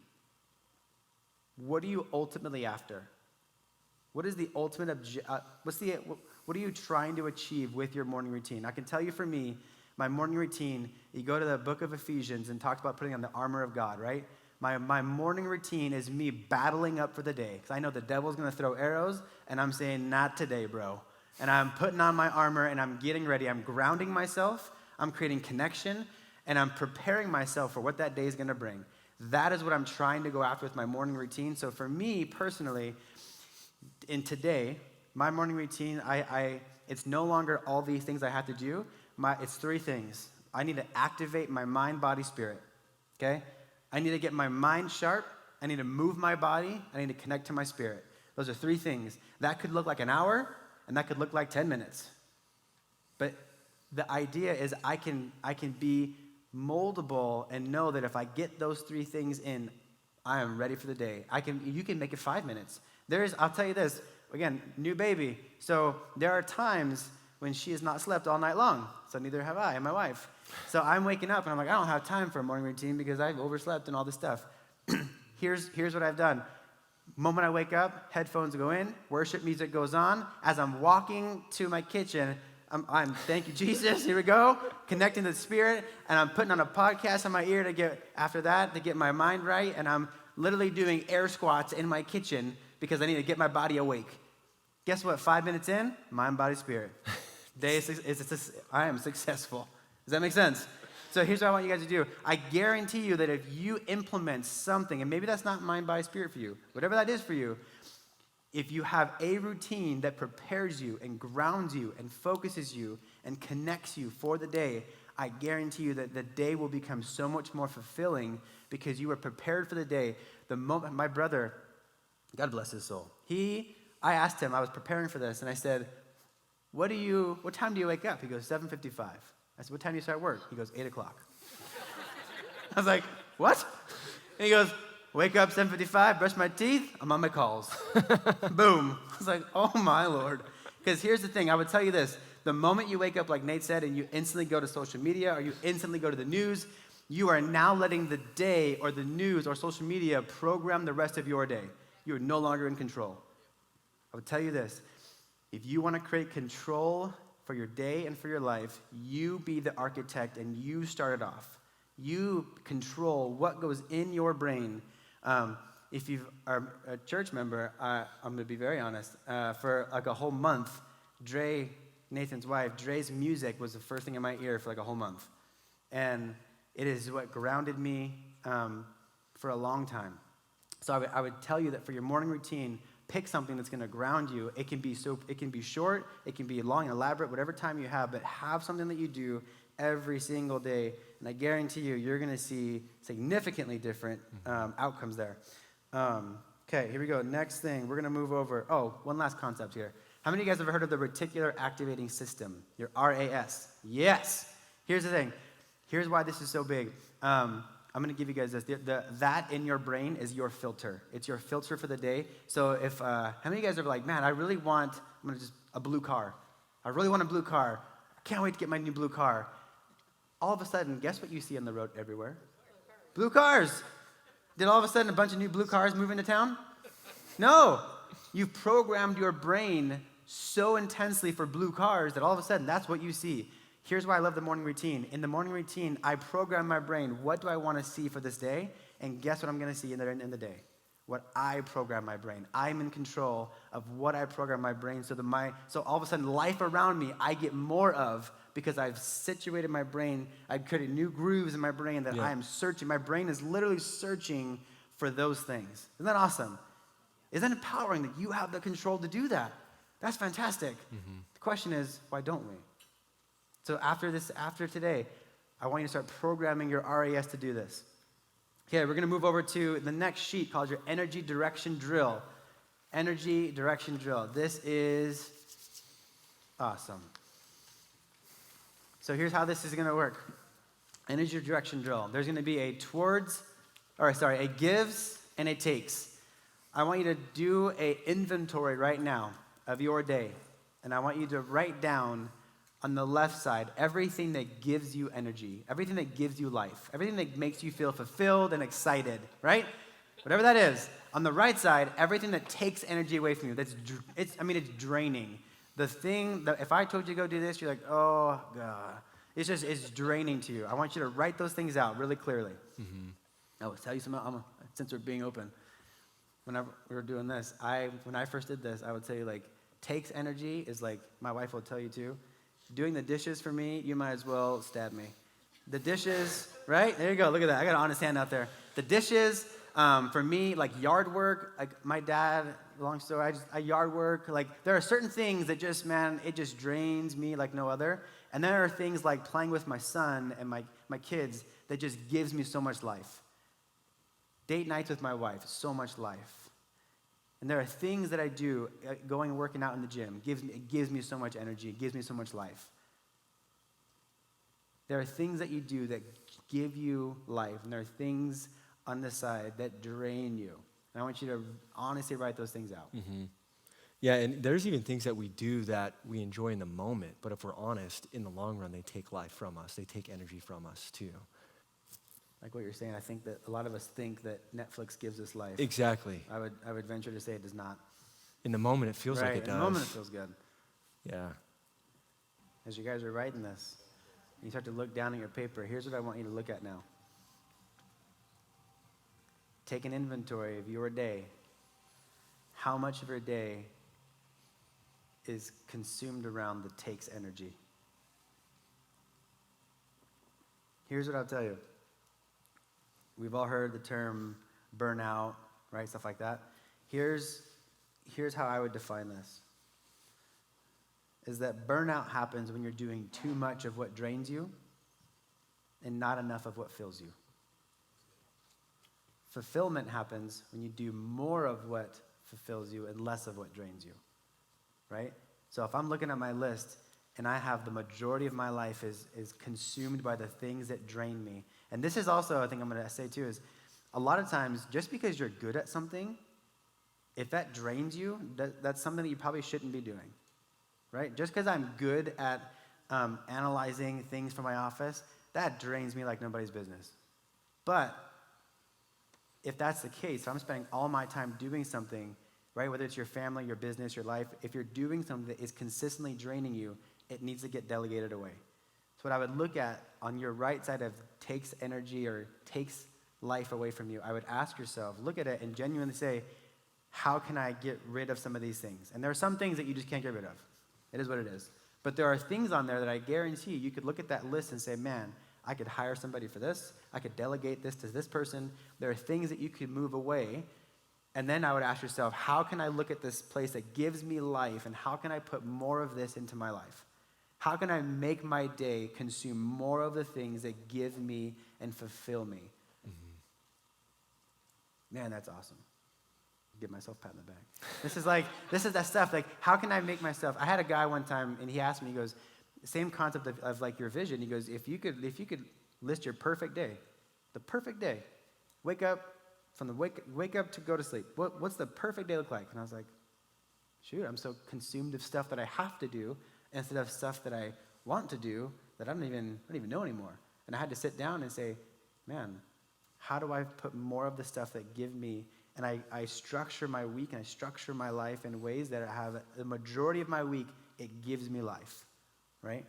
what are you ultimately after? What is the ultimate what are you trying to achieve with your morning routine? I can tell you, for me, my morning routine, you go to the book of Ephesians and talks about putting on the armor of God, right? My morning routine is me battling up for the day, because I know the devil's going to throw arrows, and I'm saying, not today, bro. And I'm putting on my armor, and I'm getting ready. I'm grounding myself, I'm creating connection, and I'm preparing myself for what that day is going to bring. That is what I'm trying to go after with my morning routine. So for me, personally, in today, my morning routine, it's no longer all these things I have to do. It's 3 things. I need to activate my mind, body, spirit, okay? I need to get my mind sharp. I need to move my body. I need to connect to my spirit. Those are 3 things. That could look like an hour, and that could look like 10 minutes. But the idea is I can be moldable and know that if I get those 3 things in, I am ready for the day. You can make it 5 minutes. I'll tell you this, again, new baby. So there are times when she has not slept all night long. So neither have I and my wife. So I'm waking up and I'm like, I don't have time for a morning routine because I've overslept and all this stuff. Here's what I've done. Moment I wake up, headphones go in, worship music goes on. As I'm walking to my kitchen, I'm thank you, Jesus, here we go, connecting to the Spirit, and I'm putting on a podcast on my ear to get my mind right, and I'm literally doing air squats in my kitchen because I need to get my body awake. Guess what? 5 minutes in, mind, body, spirit. I am successful. Does that make sense? So here's what I want you guys to do. I guarantee you that if you implement something, and maybe that's not mind, body, spirit for you, whatever that is for you, if you have a routine that prepares you and grounds you and focuses you and connects you for the day, I guarantee you that the day will become so much more fulfilling because you were prepared for the day. The moment my brother, God bless his soul, I asked him, I was preparing for this, and I said, what time do you wake up? He goes, 7:55. I said, what time do you start work? He goes, 8 o'clock. I was like, what? And he goes, Wake up 7:55, brush my teeth, I'm on my calls. Boom. I was like, oh my Lord. Because here's the thing, I would tell you this. The moment you wake up, like Nate said, and you instantly go to social media or you instantly go to the news, you are now letting the day or the news or social media program the rest of your day. You are no longer in control. I would tell you this. If you want to create control for your day and for your life, you be the architect and you start it off. You control what goes in your brain. If you are a church member, I'm going to be very honest. For like a whole month, Dre, Nathan's wife, Dre's music was the first thing in my ear for like a whole month. And it is what grounded me for a long time. So I would tell you that for your morning routine, pick something that's going to ground you. It can be short, it can be long and elaborate, whatever time you have, but have something that you do every single day, and I guarantee you're going to see significantly different outcomes there. Okay, here we go. Next thing, we're going to move over. Oh, one last concept here. How many of you guys have ever heard of the reticular activating system, your RAS? Yes. Here's the thing. Here's why this is so big. I'm going to give you guys this. That in your brain is your filter. It's your filter for the day. So if, how many of you guys are like, man, I really want, a blue car. I really want a blue car. I can't wait to get my new blue car. All of a sudden, guess what you see on the road everywhere? Blue cars. Did all of a sudden a bunch of new blue cars move into town? No. You've programmed your brain so intensely for blue cars that all of a sudden that's what you see. Here's why I love the morning routine. In the morning routine, I program my brain, what do I want to see for this day? And guess what I'm going to see in the day? What I program my brain. I'm in control of what I program my brain so all of a sudden life around me I get more of because I've situated my brain, I've created new grooves in my brain that I am searching. My brain is literally searching for those things. Isn't that awesome? Isn't that empowering that you have the control to do that? That's fantastic. Mm-hmm. The question is, why don't we? So after today, I want you to start programming your RAS to do this. Okay, we're going to move over to the next sheet called your energy direction drill. Energy direction drill. This is awesome. So here's how this is going to work. Energy direction drill. There's going to be a gives and a takes. I want you to do an inventory right now of your day. And I want you to write down on the left side everything that gives you energy, everything that gives you life, everything that makes you feel fulfilled and excited, right? Whatever that is. On the right side, everything that takes energy away from you. It's draining. The thing that if I told you to go do this, you're like, oh God. It's draining to you. I want you to write those things out really clearly. Mm-hmm. I will tell you something, since we're being open. Whenever we were doing this, when I first did this, I would say like, takes energy is like, my wife will tell you too. Doing the dishes for me, you might as well stab me. The dishes, right? There you go, look at that. I got an honest hand out there. The dishes, for me, like yard work, like my dad, long story, I yard work. Like there are certain things that it just drains me like no other. And there are things like playing with my son and my kids that just gives me so much life. Date nights with my wife, so much life. And there are things that I do, going and working out in the gym, it gives me so much energy, it gives me so much life. There are things that you do that give you life, and there are things on the side that drain you. And I want you to honestly write those things out. Mm-hmm. Yeah, and there's even things that we do that we enjoy in the moment, but if we're honest, in the long run, they take life from us. They take energy from us, too. Like what you're saying, I think that a lot of us think that Netflix gives us life. Exactly. I would venture to say it does not. In the moment, it feels like it does. In the moment, it feels good. Yeah. As you guys are writing this, you start to look down at your paper. Here's what I want you to look at now. Take an inventory of your day. How much of your day is consumed around that takes energy? Here's what I'll tell you. We've all heard the term burnout, right? Stuff like that. Here's how I would define this. Is that burnout happens when you're doing too much of what drains you and not enough of what fills you. Fulfillment happens when you do more of what fulfills you and less of what drains you, right? So if I'm looking at my list and I have the majority of my life is consumed by the things that drain me, and this is also, I think I'm going to say too, is a lot of times, just because you're good at something, if that drains you, that's something that you probably shouldn't be doing, right? Just because I'm good at analyzing things for my office, that drains me like nobody's business. But if that's the case, if I'm spending all my time doing something, right, whether it's your family, your business, your life, if you're doing something that is consistently draining you, it needs to get delegated away. So what I would look at on your right side of takes energy or takes life away from you, I would ask yourself, look at it and genuinely say, how can I get rid of some of these things? And there are some things that you just can't get rid of. It is what it is. But there are things on there that I guarantee you could look at that list and say, man, I could hire somebody for this. I could delegate this to this person. There are things that you could move away. And then I would ask yourself, how can I look at this place that gives me life, and how can I put more of this into my life? How can I make my day consume more of the things that give me and fulfill me? Man, that's awesome. Give myself a pat in the back. This is that stuff. Like, how can I make myself? I had a guy one time, and he asked me, he goes, same concept of like your vision. He goes, if you could list your perfect day, the perfect day, wake up to go to sleep. What's the perfect day look like? And I was like, shoot, I'm so consumed of stuff that I have to do instead of stuff that I want to do that I don't even know anymore. And I had to sit down and say, man, how do I put more of the stuff that give me? And I structure my week and I structure my life in ways that I have the majority of my week, it gives me life, right?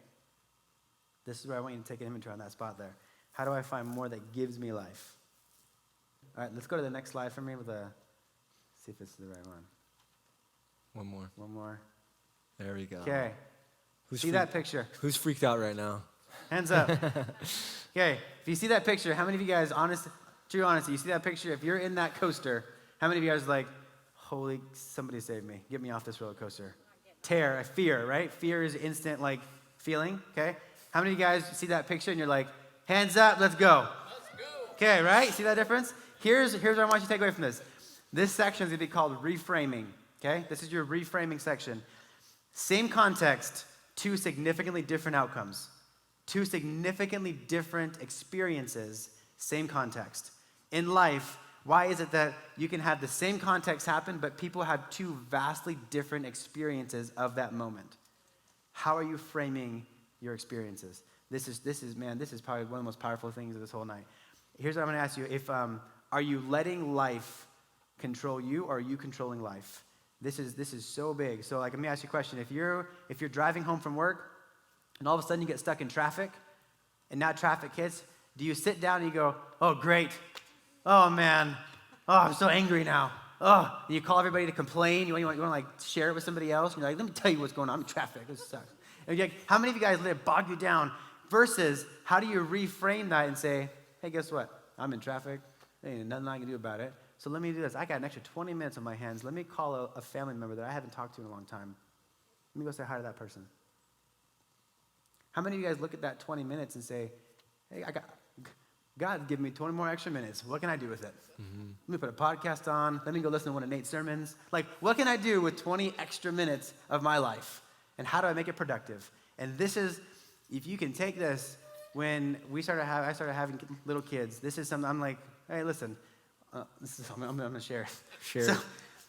This is where I want you to take an inventory on that spot there. How do I find more that gives me life? All right, let's go to the next slide for me see if it's the right one. One more. One more. There we go. Okay. See that picture? Who's freaked out right now? Hands up. Okay, if you see that picture, how many of you guys, true honesty, you see that picture, if you're in that coaster, how many of you guys are like, holy, somebody save me, get me off this roller coaster? Fear, right? Fear is instant, like, feeling, okay? How many of you guys see that picture and you're like, hands up, let's go? Let's go. Okay, right? See that difference? Here's what I want you to take away from this. This section is going to be called reframing, okay? This is your reframing section. Same context, two significantly different outcomes. Two significantly different experiences, same context. In life, why is it that you can have the same context happen, but people have two vastly different experiences of that moment? How are you framing your experiences? This is probably one of the most powerful things of this whole night. Here's what I'm going to ask you. Are you letting life control you, or are you controlling life? This is so big. So, like, let me ask you a question. If you're driving home from work, and all of a sudden you get stuck in traffic, and now traffic hits, do you sit down and you go, oh, great. Oh, man. Oh, I'm so angry now. Oh, and you call everybody to complain. You want to like share it with somebody else. And you're like, let me tell you what's going on. I'm in traffic. This sucks. And you're like, how many of you guys let it bog you down? Versus, how do you reframe that and say, hey, guess what? I'm in traffic. There ain't nothing I can do about it. So let me do this. I got an extra 20 minutes on my hands. Let me call a family member that I haven't talked to in a long time. Let me go say hi to that person. How many of you guys look at that 20 minutes and say, hey, God give me 20 more extra minutes. What can I do with it? Mm-hmm. Let me put a podcast on. Let me go listen to one of Nate's sermons. Like, what can I do with 20 extra minutes of my life? And how do I make it productive? And this is, if you can take this, when I started having little kids, this is something I'm like, hey, listen, this is I'm going to share. Share.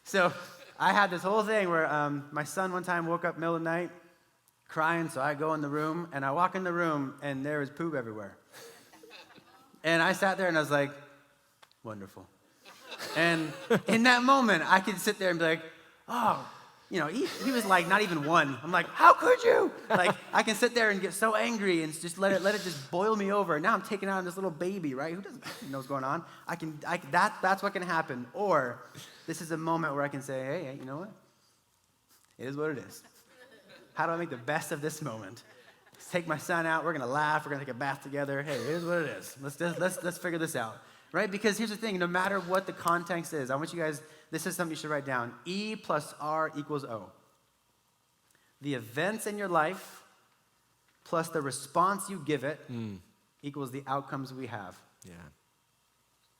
So I had this whole thing where my son one time woke up middle of the night crying, so I go in the room, and I walk in the room, and there was poop everywhere. And I sat there, and I was like, wonderful. And in that moment, I could sit there and be like, oh, he was like not even one. I'm like, how could you? Like, I can sit there and get so angry and just let it just boil me over. And now I'm taking out this little baby, right? Who doesn't know what's going on? That's what can happen. Or this is a moment where I can say, hey, you know what? It is what it is. How do I make the best of this moment? Let's take my son out. We're going to laugh. We're going to take a bath together. Hey, it is what it is. Let's figure this out, right? Because here's the thing. No matter what the context is, I want you guys, this is something you should write down. E plus R equals O. The events in your life plus the response you give it equals the outcomes we have. Yeah.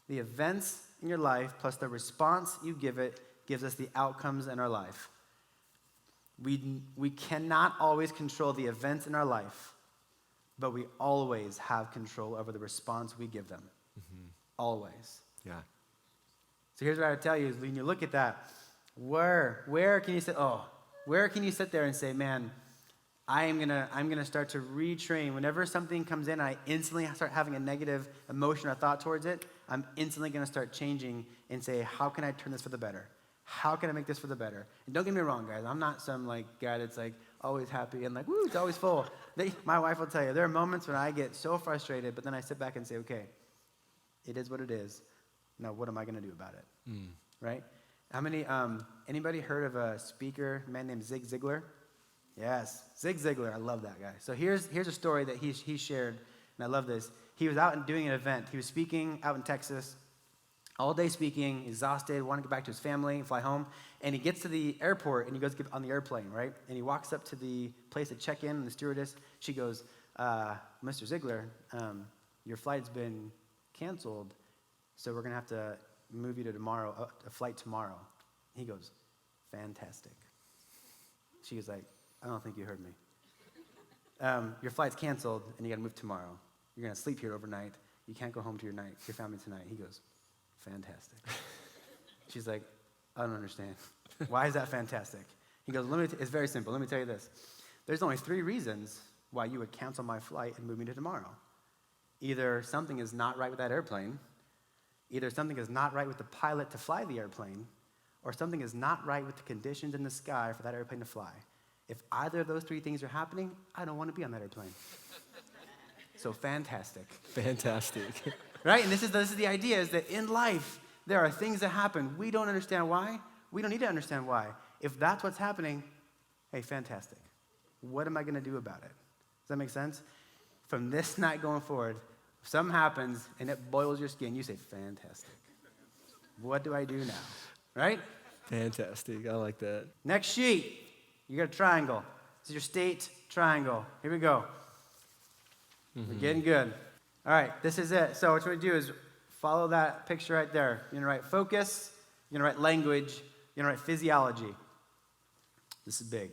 The events in your life plus the response you give it gives us the outcomes in our life. We cannot always control the events in our life, but we always have control over the response we give them. Mm-hmm. Always. Yeah. So here's what I would tell you is when you look at that, where can you sit there and say, man, I'm gonna start to retrain. Whenever something comes in, I instantly start having a negative emotion or thought towards it, I'm instantly gonna start changing and say, how can I turn this for the better? How can I make this for the better? And don't get me wrong, guys, I'm not some guy that's always happy and woo, it's always full. My wife will tell you, there are moments when I get so frustrated, but then I sit back and say, okay, it is what it is. Now, what am I gonna do about it? Right? How many, anybody heard of a speaker, a man named Zig Ziglar? Yes, Zig Ziglar, I love that guy. So here's a story that he shared, and I love this. He was out and doing an event. He was speaking out in Texas, all day speaking, exhausted, wanted to get back to his family and fly home. And he gets to the airport, and he goes get on the airplane, right? And he walks up to the place to check in, and the stewardess, she goes, Mr. Ziglar, your flight's been canceled, so we're going to have to move you to tomorrow, a flight tomorrow. He goes, fantastic. She was like, I don't think you heard me. Your flight's canceled, and you got to move tomorrow. You're going to sleep here overnight. You can't go home to your family tonight. He goes, fantastic. She's like, I don't understand. Why is that fantastic? He goes, it's very simple. Let me tell you this. There's only 3 reasons why you would cancel my flight and move me to tomorrow. Either something is not right with that airplane, either something is not right with the pilot to fly the airplane, or something is not right with the conditions in the sky for that airplane to fly. If either of those 3 things are happening, I don't want to be on that airplane. So fantastic. Fantastic. Right? And this is the idea, is that in life, there are things that happen. We don't understand why. We don't need to understand why. If that's what's happening, hey, fantastic. What am I going to do about it? Does that make sense? From this night going forward, if something happens and it boils your skin, you say, fantastic. What do I do now? Right? Fantastic. I like that. Next sheet. You got a triangle. This is your state triangle. Here we go. We're getting good. All right, this is it. So what you want to do is follow that picture right there. You're going to write focus. You're going to write language. You're going to write physiology. This is big.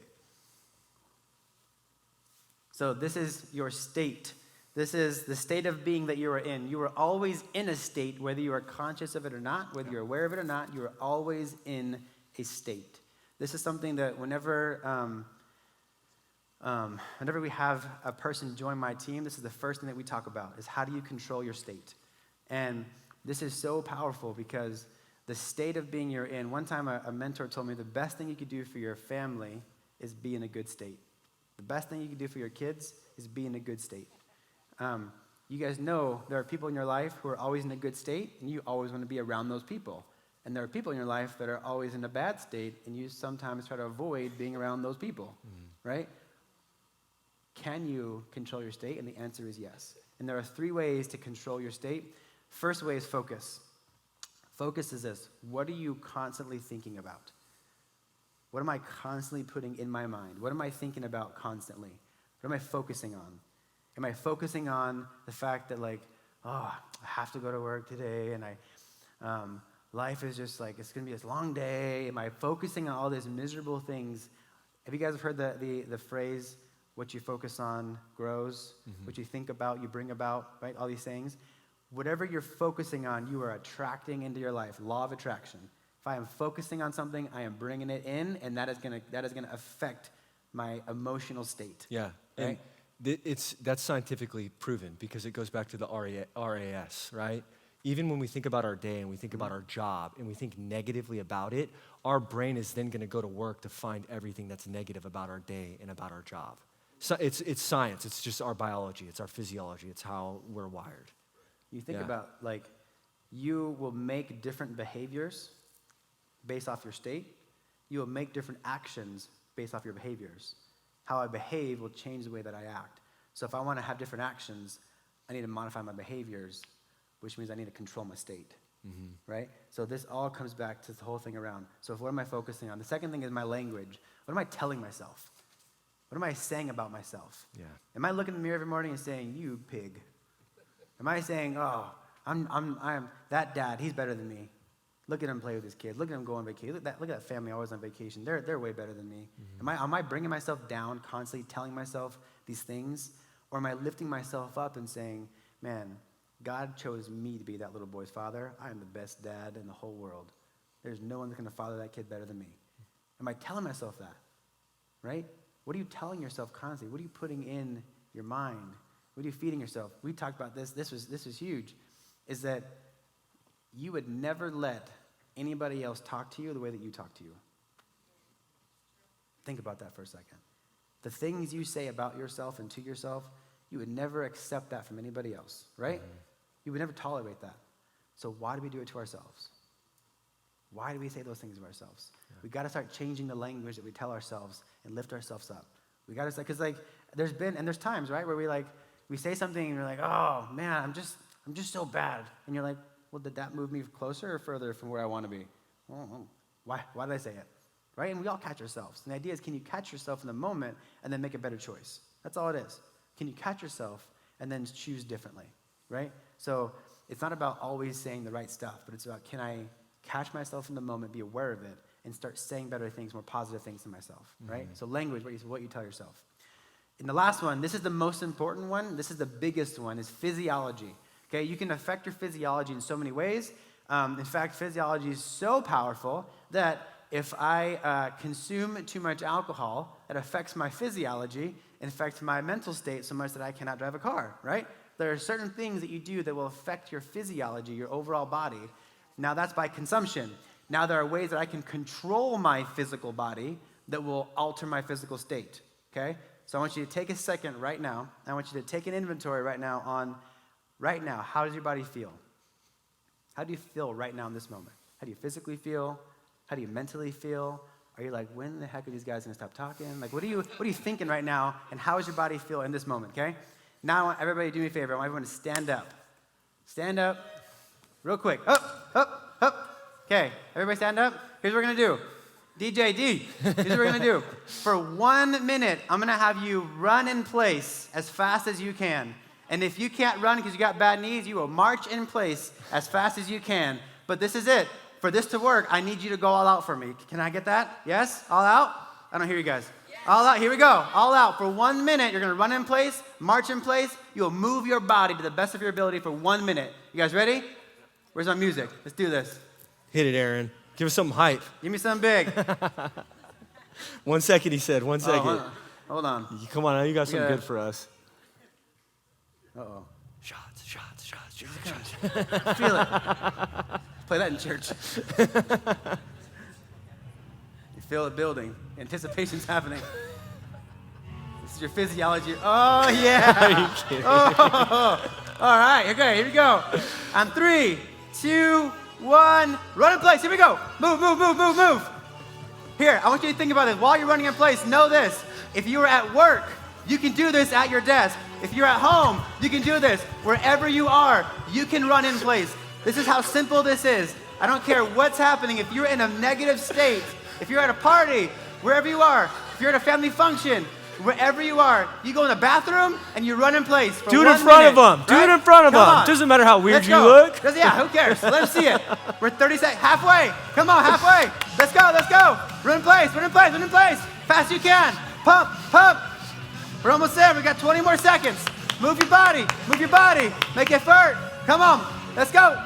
So this is your state. This is the state of being that you are in. You are always in a state, whether you are conscious of it or not, whether you're aware of it or not, you are always in a state. This is something that whenever we have a person join my team, this is the first thing that we talk about, is how do you control your state? And this is so powerful because the state of being you're in, one time a mentor told me the best thing you could do for your family is be in a good state. The best thing you can do for your kids is be in a good state. You guys know there are people in your life who are always in a good state, and you always want to be around those people. And there are people in your life that are always in a bad state, and you sometimes try to avoid being around those people, right? Can you control your state? And the answer is yes. And there are 3 ways to control your state. First way is focus. Focus is this. What are you constantly thinking about? What am I constantly putting in my mind? What am I thinking about constantly? What am I focusing on? Am I focusing on the fact that I have to go to work today, and life is just it's going to be this long day? Am I focusing on all these miserable things? Have you guys heard the phrase, what you focus on grows, what you think about, you bring about, right? All these things. Whatever you're focusing on, you are attracting into your life. Law of attraction. If I am focusing on something, I am bringing it in, and that is gonna affect my emotional state. Yeah, right? And that's scientifically proven because it goes back to the RAS, right? Even when we think about our day and we think about our job and we think negatively about it, our brain is then gonna go to work to find everything that's negative about our day and about our job. So it's science. It's just our biology. It's our physiology. It's how we're wired. You think about you will make different behaviors based off your state. You will make different actions based off your behaviors. How I behave will change the way that I act. So if I want to have different actions, I need to modify my behaviors, which means I need to control my state. Right? So this all comes back to the whole thing around. So what am I focusing on? The second thing is my language. What am I telling myself? What am I saying about myself? Yeah. Am I looking in the mirror every morning and saying, you pig? Am I saying, oh, I'm that dad, he's better than me. Look at him play with his kids. Look at him go on vacation. Look at that family always on vacation. They're way better than me. Am I bringing myself down, constantly telling myself these things? Or am I lifting myself up and saying, man, God chose me to be that little boy's father. I am the best dad in the whole world. There's no one that's going to father that kid better than me. Am I telling myself that? Right? What are you telling yourself constantly? What are you putting in your mind? What are you feeding yourself? We talked about this. This was huge. Is that you would never let anybody else talk to you the way that you talk to you. Think about that for a second. The things you say about yourself and to yourself, you would never accept that from anybody else, right? Mm-hmm. You would never tolerate that. So why do we do it to ourselves? Why do we say those things of ourselves? Yeah. We got to start changing the language that we tell ourselves and lift ourselves up. We got to start, because there's times, right, where we say something and we're like, oh man, I'm just so bad. And you're like, well, did that move me closer or further from where I want to be? Why did I say it? Right? And we all catch ourselves. And the idea is, can you catch yourself in the moment and then make a better choice? That's all it is. Can you catch yourself and then choose differently, right? So it's not about always saying the right stuff, but it's about, can I catch myself in the moment, be aware of it, and start saying better things, more positive things to myself, right? So language, what you tell yourself. And the last one, this is the most important one, this is the biggest one, is physiology. Okay, you can affect your physiology in so many ways. In fact, physiology is so powerful that if I consume too much alcohol, it affects my physiology and affects my mental state so much that I cannot drive a car, right? There are certain things that you do that will affect your physiology, your overall body. Now, that's by consumption. Now, there are ways that I can control my physical body that will alter my physical state, okay? So I want you to take a second right now. I want you to take an inventory right now on, right now, how does your body feel? How do you feel right now in this moment? How do you physically feel? How do you mentally feel? Are you like, when the heck are these guys going to stop talking? Like, what are you thinking right now, and how does your body feel in this moment, okay? Now, I want everybody to do me a favor. I want everyone to stand up. Stand up real quick. Up, up, up. Okay, everybody stand up. Here's what we're going to do. DJ D, here's what we're going to do. For 1 minute, I'm going to have you run in place as fast as you can. And if you can't run because you got bad knees, you will march in place as fast as you can. But this is it. For this to work, I need you to go all out for me. Can I get that? Yes? All out? I don't hear you guys. Yes. All out. Here we go. All out. For 1 minute, you're going to run in place, march in place. You will move your body to the best of your ability for 1 minute. You guys ready? Where's my music? Let's do this. Hit it, Aaron. Give us something hype. Give me something big. 1 second, he said. 1 second. Oh, hold on. Come on, you got something good for us. Uh-oh. Shots. Feel it. Play that in church. You feel it building. Anticipation's happening. This is your physiology. Oh, yeah. Are you kidding? Oh. All right, okay, here we go. On 3, 2, 1. Run in place. Here we go. Move. Here, I want you to think about this. While you're running in place, know this. If you are at work, you can do this at your desk. If you're at home, you can do this. Wherever you are, you can run in place. This is how simple this is. I don't care what's happening. If you're in a negative state, if you're at a party, wherever you are, if you're at a family function, wherever you are, you go in the bathroom and you run in place for 1 minute. Do it in front of them. Right? Do it in front of Come them. on. Doesn't matter how weird Let's you go. look. Yeah, who cares? Let them see it. We're 30 seconds. Halfway. Come on, halfway. Let's go. Run in place. Fast as you can. Pump. We're almost there. We got 20 more seconds. Move your body. Make effort. Come on. Let's go.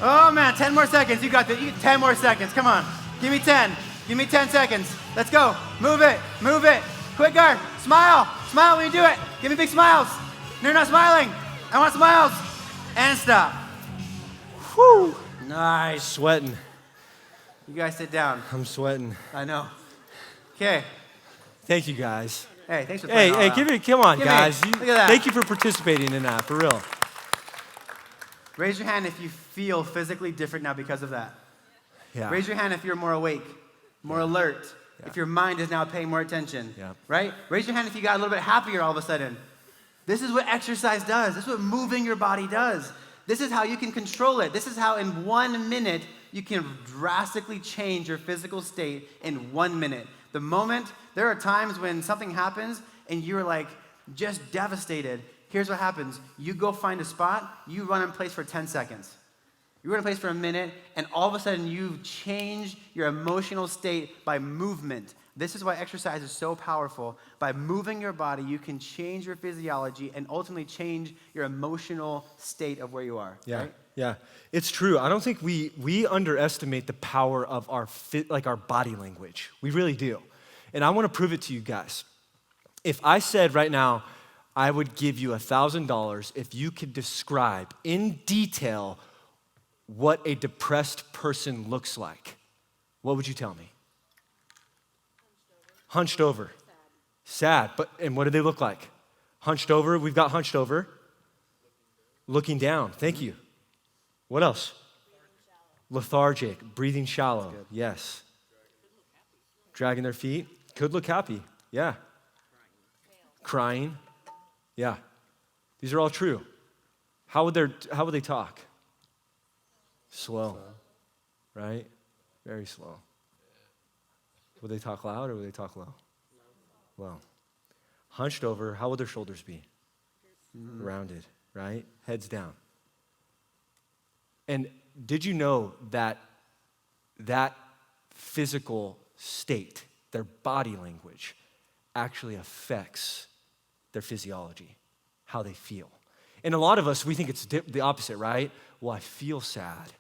Oh, man, 10 more seconds. You got this. 10 more seconds. Come on. Give me 10. Give me 10 seconds. Let's go. Move it. Quicker. Smile when you do it. Give me big smiles. No, you're not smiling. I want smiles. And stop. Whew. Nice. Sweating. You guys sit down. I'm sweating. I know. Okay. Thank you, guys. Hey, thanks for playing. Come on, guys. Look at that. Thank you for participating in that, for real. Raise your hand if you feel physically different now because of that. Yeah. Raise your hand if you're more awake, more alert, if your mind is now paying more attention, right? Raise your hand if you got a little bit happier all of a sudden. This is what exercise does. This is what moving your body does. This is how you can control it. This is how in 1 minute you can drastically change your physical state in 1 minute. The moment, there are times when something happens and you're like just devastated. Here's what happens. You go find a spot, you run in place for 10 seconds. You run in place for a minute, and all of a sudden you've changed your emotional state by movement. This is why exercise is so powerful. By moving your body, you can change your physiology and ultimately change your emotional state of where you are. Yeah, right? yeah, it's true. I don't think we underestimate the power of our our body language. We really do. And I want to prove it to you guys. If I said right now, I would give you $1,000 if you could describe in detail what a depressed person looks like, what would you tell me? Hunched over. Sad. And what do they look like? Hunched over. We've got hunched over. Looking down. Thank you. What else? Lethargic. Breathing shallow. Yes. Dragging their feet. Could look happy. Yeah. Crying. Yeah. These are all true. How would they talk? Slow. Right? Very slow. Would they talk loud or would they talk low? Low. Hunched over, how would their shoulders be? Rounded, right? Heads down. And did you know that physical state, their body language, actually affects their physiology, how they feel? And a lot of us, we think it's the opposite, right? Well, I feel sad,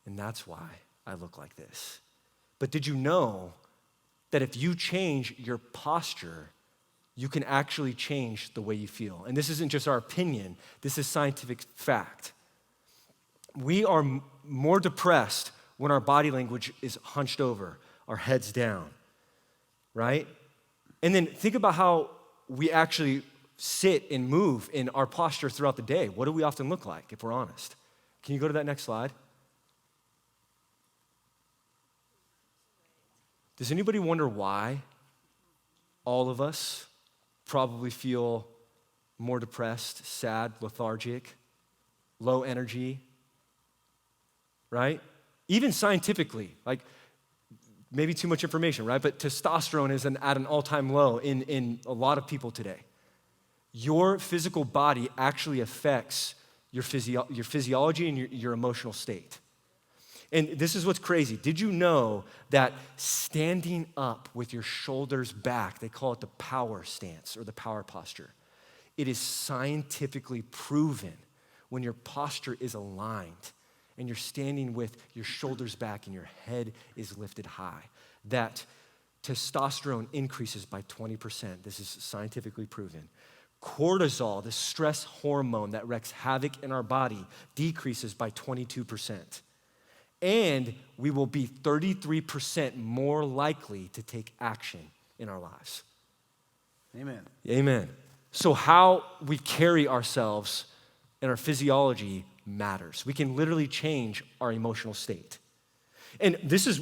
and that's why I look like this. But did you know that if you change your posture, you can actually change the way you feel? And this isn't just our opinion, this is scientific fact. We are more depressed when our body language is hunched over, our heads down, right? And then think about how we actually sit and move in our posture throughout the day. What do we often look like, if we're honest? Can you go to that next slide? Does anybody wonder why all of us probably feel more depressed, sad, lethargic, low energy, right? Even scientifically, like maybe too much information, right? But testosterone is at an all-time low in a lot of people today. Your physical body actually affects your physiology and your emotional state. And this is what's crazy. Did you know that standing up with your shoulders back, they call it the power stance or the power posture, it is scientifically proven when your posture is aligned and you're standing with your shoulders back and your head is lifted high, that testosterone increases by 20%. This is scientifically proven. Cortisol, the stress hormone that wreaks havoc in our body, decreases by 22%. And we will be 33% more likely to take action in our lives. Amen. Amen. So how we carry ourselves and our physiology matters. We can literally change our emotional state. And this is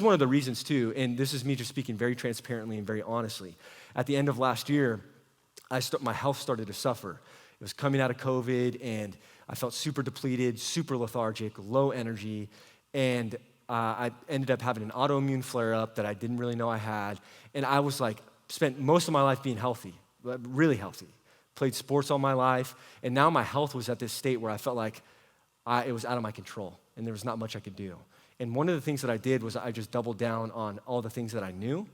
one of the reasons too, and this is me just speaking very transparently and very honestly. At the end of last year, my health started to suffer. It was coming out of COVID, and I felt super depleted, super lethargic, low energy, and I ended up having an autoimmune flare-up that I didn't really know I had, and I was spent most of my life being healthy, really healthy. Played sports all my life, and now my health was at this state where I felt like it was out of my control, and there was not much I could do. And one of the things that I did was I just doubled down on all the things that I knew,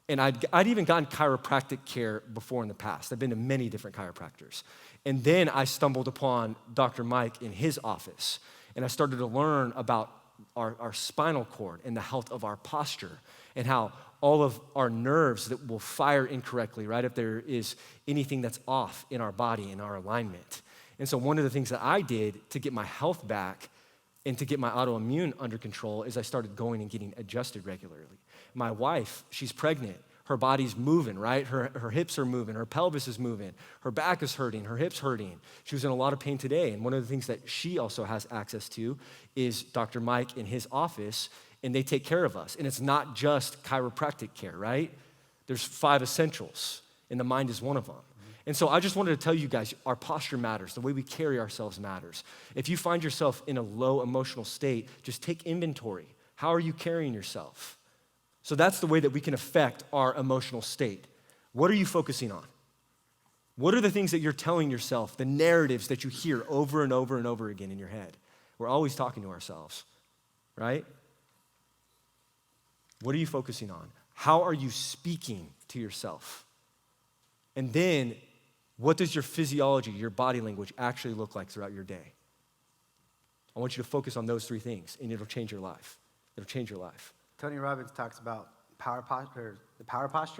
and I'd even gotten chiropractic care before in the past. I've been to many different chiropractors. And then I stumbled upon Dr. Mike in his office, and I started to learn about our spinal cord and the health of our posture and how all of our nerves that will fire incorrectly, right, if there is anything that's off in our body, in our alignment. And so one of the things that I did to get my health back and to get my autoimmune under control is I started going and getting adjusted regularly. My wife, she's pregnant. Her body's moving, right? Her hips are moving, her pelvis is moving, her back is hurting, her hips hurting. She was in a lot of pain today, and one of the things that she also has access to is Dr. Mike in his office, and they take care of us. And it's not just chiropractic care, right? There's 5 essentials, and the mind is one of them. And so I just wanted to tell you guys, our posture matters. The way we carry ourselves matters. If you find yourself in a low emotional state, just take inventory. How are you carrying yourself? So that's the way that we can affect our emotional state. What are you focusing on? What are the things that you're telling yourself, the narratives that you hear over and over and over again in your head? We're always talking to ourselves, right? What are you focusing on? How are you speaking to yourself? And then, what does your physiology, your body language actually look like throughout your day? I want you to focus on those three things, and it'll change your life. It'll change your life. Tony Robbins talks about the power posture.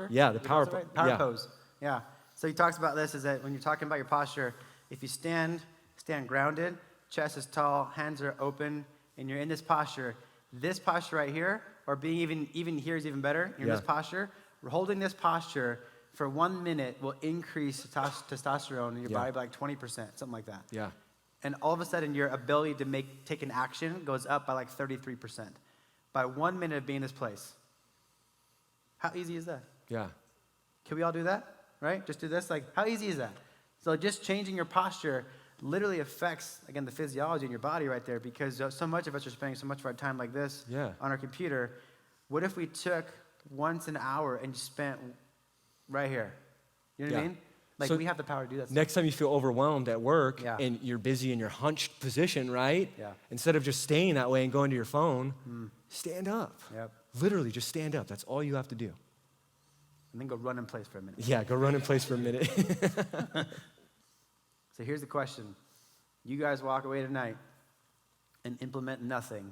Yeah, the power power pose. Yeah. So he talks about this is that when you're talking about your posture, if you stand grounded, chest is tall, hands are open, and you're in this posture right here, or being even here is even better. You're in this posture. Holding this posture for 1 minute will increase testosterone in your body by like 20%, something like that. Yeah. And all of a sudden, your ability to take an action goes up by like 33% by 1 minute of being in this place. How easy is that? Yeah. Can we all do that? Right? Just do this? Like, how easy is that? So just changing your posture literally affects, again, the physiology in your body right there, because so much of us are spending so much of our time like this on our computer. What if we took once an hour and just spent right here? You know what I mean? Like, so we have the power to do that stuff. Next time you feel overwhelmed at work and you're busy in your hunched position, right? Yeah. Instead of just staying that way and going to your phone, stand up. Yep. Literally, just stand up. That's all you have to do. And then go run in place for a minute. Yeah, go run in place for a minute. So here's the question. You guys walk away tonight and implement nothing.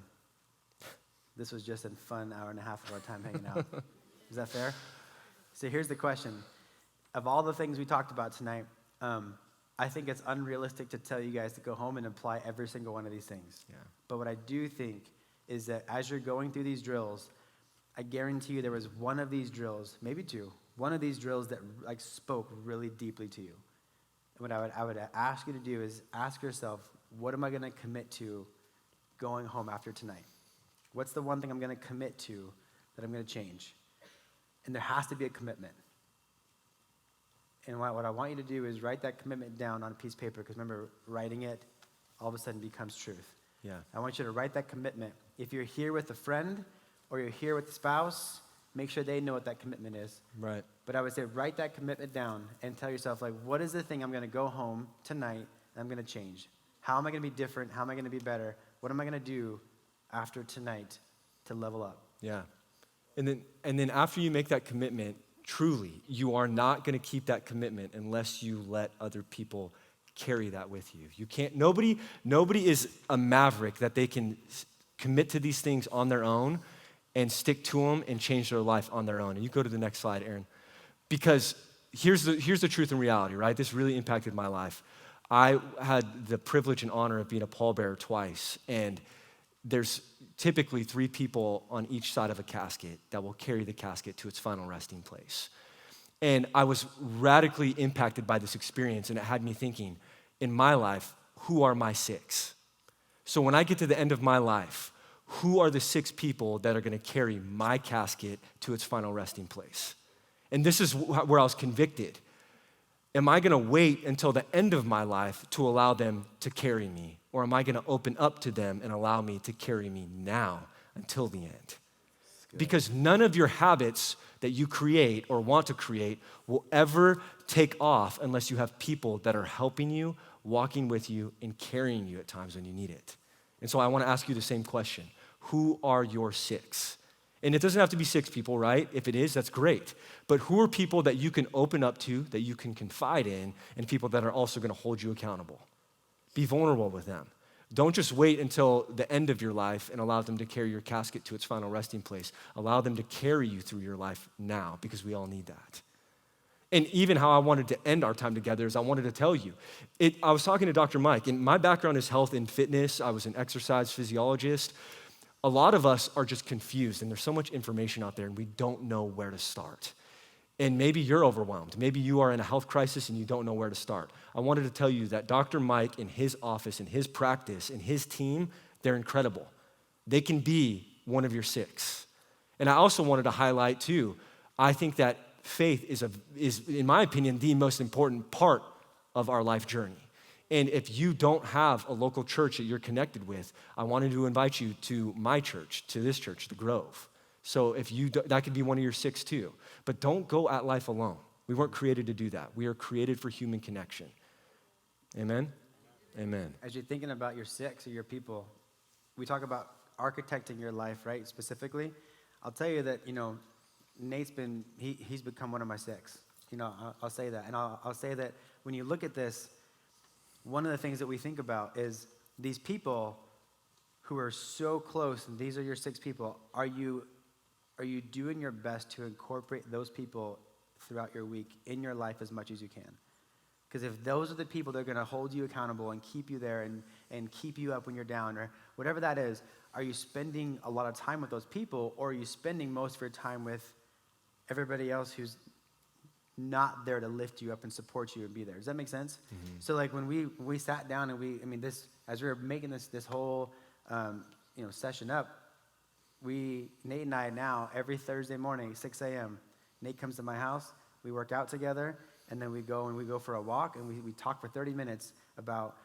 This was just a fun hour and a half of our time hanging out. Is that fair? So here's the question. Of all the things we talked about tonight, I think it's unrealistic to tell you guys to go home and apply every single one of these things. Yeah. But what I do think is that as you're going through these drills, I guarantee you there was one of these drills, maybe two, one of these drills that like spoke really deeply to you. And what I would ask you to do is ask yourself, what am I going to commit to going home after tonight? What's the one thing I'm going to commit to that I'm going to change? And there has to be a commitment. And what I want you to do is write that commitment down on a piece of paper, because remember, writing it all of a sudden becomes truth. Yeah. I want you to write that commitment. If you're here with a friend or you're here with a spouse, make sure they know what that commitment is. Right. But I would say write that commitment down and tell yourself, like, what is the thing I'm going to go home tonight and I'm going to change? How am I going to be different? How am I going to be better? What am I going to do after tonight to level up? Yeah. And then after you make that commitment, truly, you are not going to keep that commitment unless you let other people carry that with you. You can't, nobody is a maverick that they can commit to these things on their own and stick to them and change their life on their own. And you go to the next slide, Aaron. Because here's the truth and reality, right? This really impacted my life. I had the privilege and honor of being a pallbearer twice, and there's typically 3 people on each side of a casket that will carry the casket to its final resting place. And I was radically impacted by this experience, and it had me thinking, in my life, who are my 6? So when I get to the end of my life, who are the 6 people that are going to carry my casket to its final resting place? And this is where I was convicted. Am I going to wait until the end of my life to allow them to carry me? Or am I going to open up to them and allow me to carry me now until the end? Because none of your habits that you create or want to create will ever take off unless you have people that are helping you, walking with you, and carrying you at times when you need it. And so I want to ask you the same question. Who are your 6? And it doesn't have to be 6 people, right? If it is, that's great. But who are people that you can open up to, that you can confide in, and people that are also going to hold you accountable? Be vulnerable with them. Don't just wait until the end of your life and allow them to carry your casket to its final resting place. Allow them to carry you through your life now, because we all need that. And even how I wanted to end our time together is I wanted to tell you. I was talking to Dr. Mike, and my background is health and fitness. I was an exercise physiologist. A lot of us are just confused, and there's so much information out there, and we don't know where to start. And maybe you're overwhelmed. Maybe you are in a health crisis and you don't know where to start. I wanted to tell you that Dr. Mike in his office, in his practice, and his team, they're incredible. They can be one of your 6. And I also wanted to highlight too, I think that faith is, in my opinion, the most important part of our life journey. And if you don't have a local church that you're connected with, I wanted to invite you to my church, to this church, the Grove. So if that could be one of your 6 too. But don't go at life alone. We weren't created to do that. We are created for human connection. Amen? Amen. As you're thinking about your 6 or your people, we talk about architecting your life, right, specifically. I'll tell you that, Nate's he's become one of my six. You know, I'll say that. And I'll say that when you look at this, one of the things that we think about is these people who are so close, and these are your six people, are you doing your best to incorporate those people throughout your week in your life as much as you can? Because if those are the people that are going to hold you accountable and keep you there and keep you up when you're down or whatever that is, are you spending a lot of time with those people, or are you spending most of your time with everybody else who's not there to lift you up and support you and be there? Does that make sense? Mm-hmm. So like when we sat down and as we were making this whole session up, Nate and I now, every Thursday morning, 6 a.m., Nate comes to my house, we work out together, and then we go for a walk, and we talk for 30 minutes about,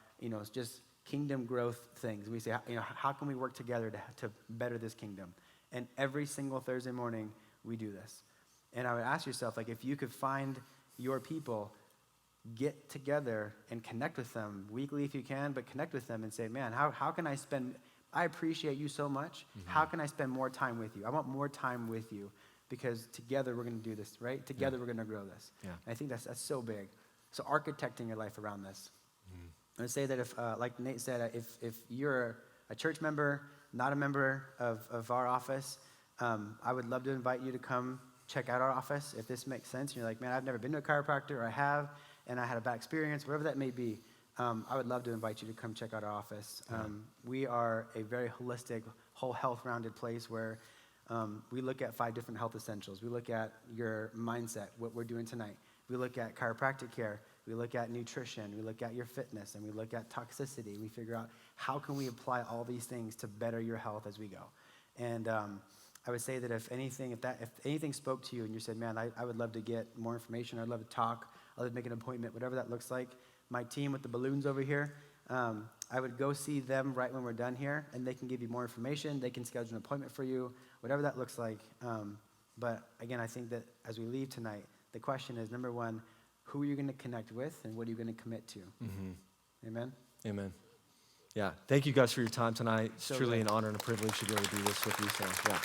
just kingdom growth things. We say, how can we work together to better this kingdom? And every single Thursday morning, we do this. And I would ask yourself, like, if you could find your people, get together and connect with them weekly if you can, but connect with them and say, man, how can I appreciate you so much. Mm-hmm. How can I spend more time with you? I want more time with you because together we're going to do this, right? Together we're going to grow this. Yeah. And I think that's so big. So architecting your life around this. Mm-hmm. I would say that if, like Nate said, if you're a church member, not a member of our office, I would love to invite you to come check out our office if this makes sense. You're like, man, I've never been to a chiropractor, or I have, and I had a bad experience, whatever that may be. I would love to invite you to come check out our office. We are a very holistic, whole health-rounded place where we look at 5 different health essentials. We look at your mindset, what we're doing tonight. We look at chiropractic care. We look at nutrition. We look at your fitness, and we look at toxicity. We figure out how can we apply all these things to better your health as we go. And I would say that if anything spoke to you and you said, man, I would love to get more information. I'd love to talk. I'd love to make an appointment, whatever that looks like. My team with the balloons over here, I would go see them right when we're done here, and they can give you more information. They can schedule an appointment for you, whatever that looks like. But again, I think that as we leave tonight, the question is, number one, who are you going to connect with, and what are you going to commit to? Mm-hmm. Amen? Amen. Yeah. Thank you guys for your time tonight. It's truly an honor and a privilege to be able to do this with you. So, yeah.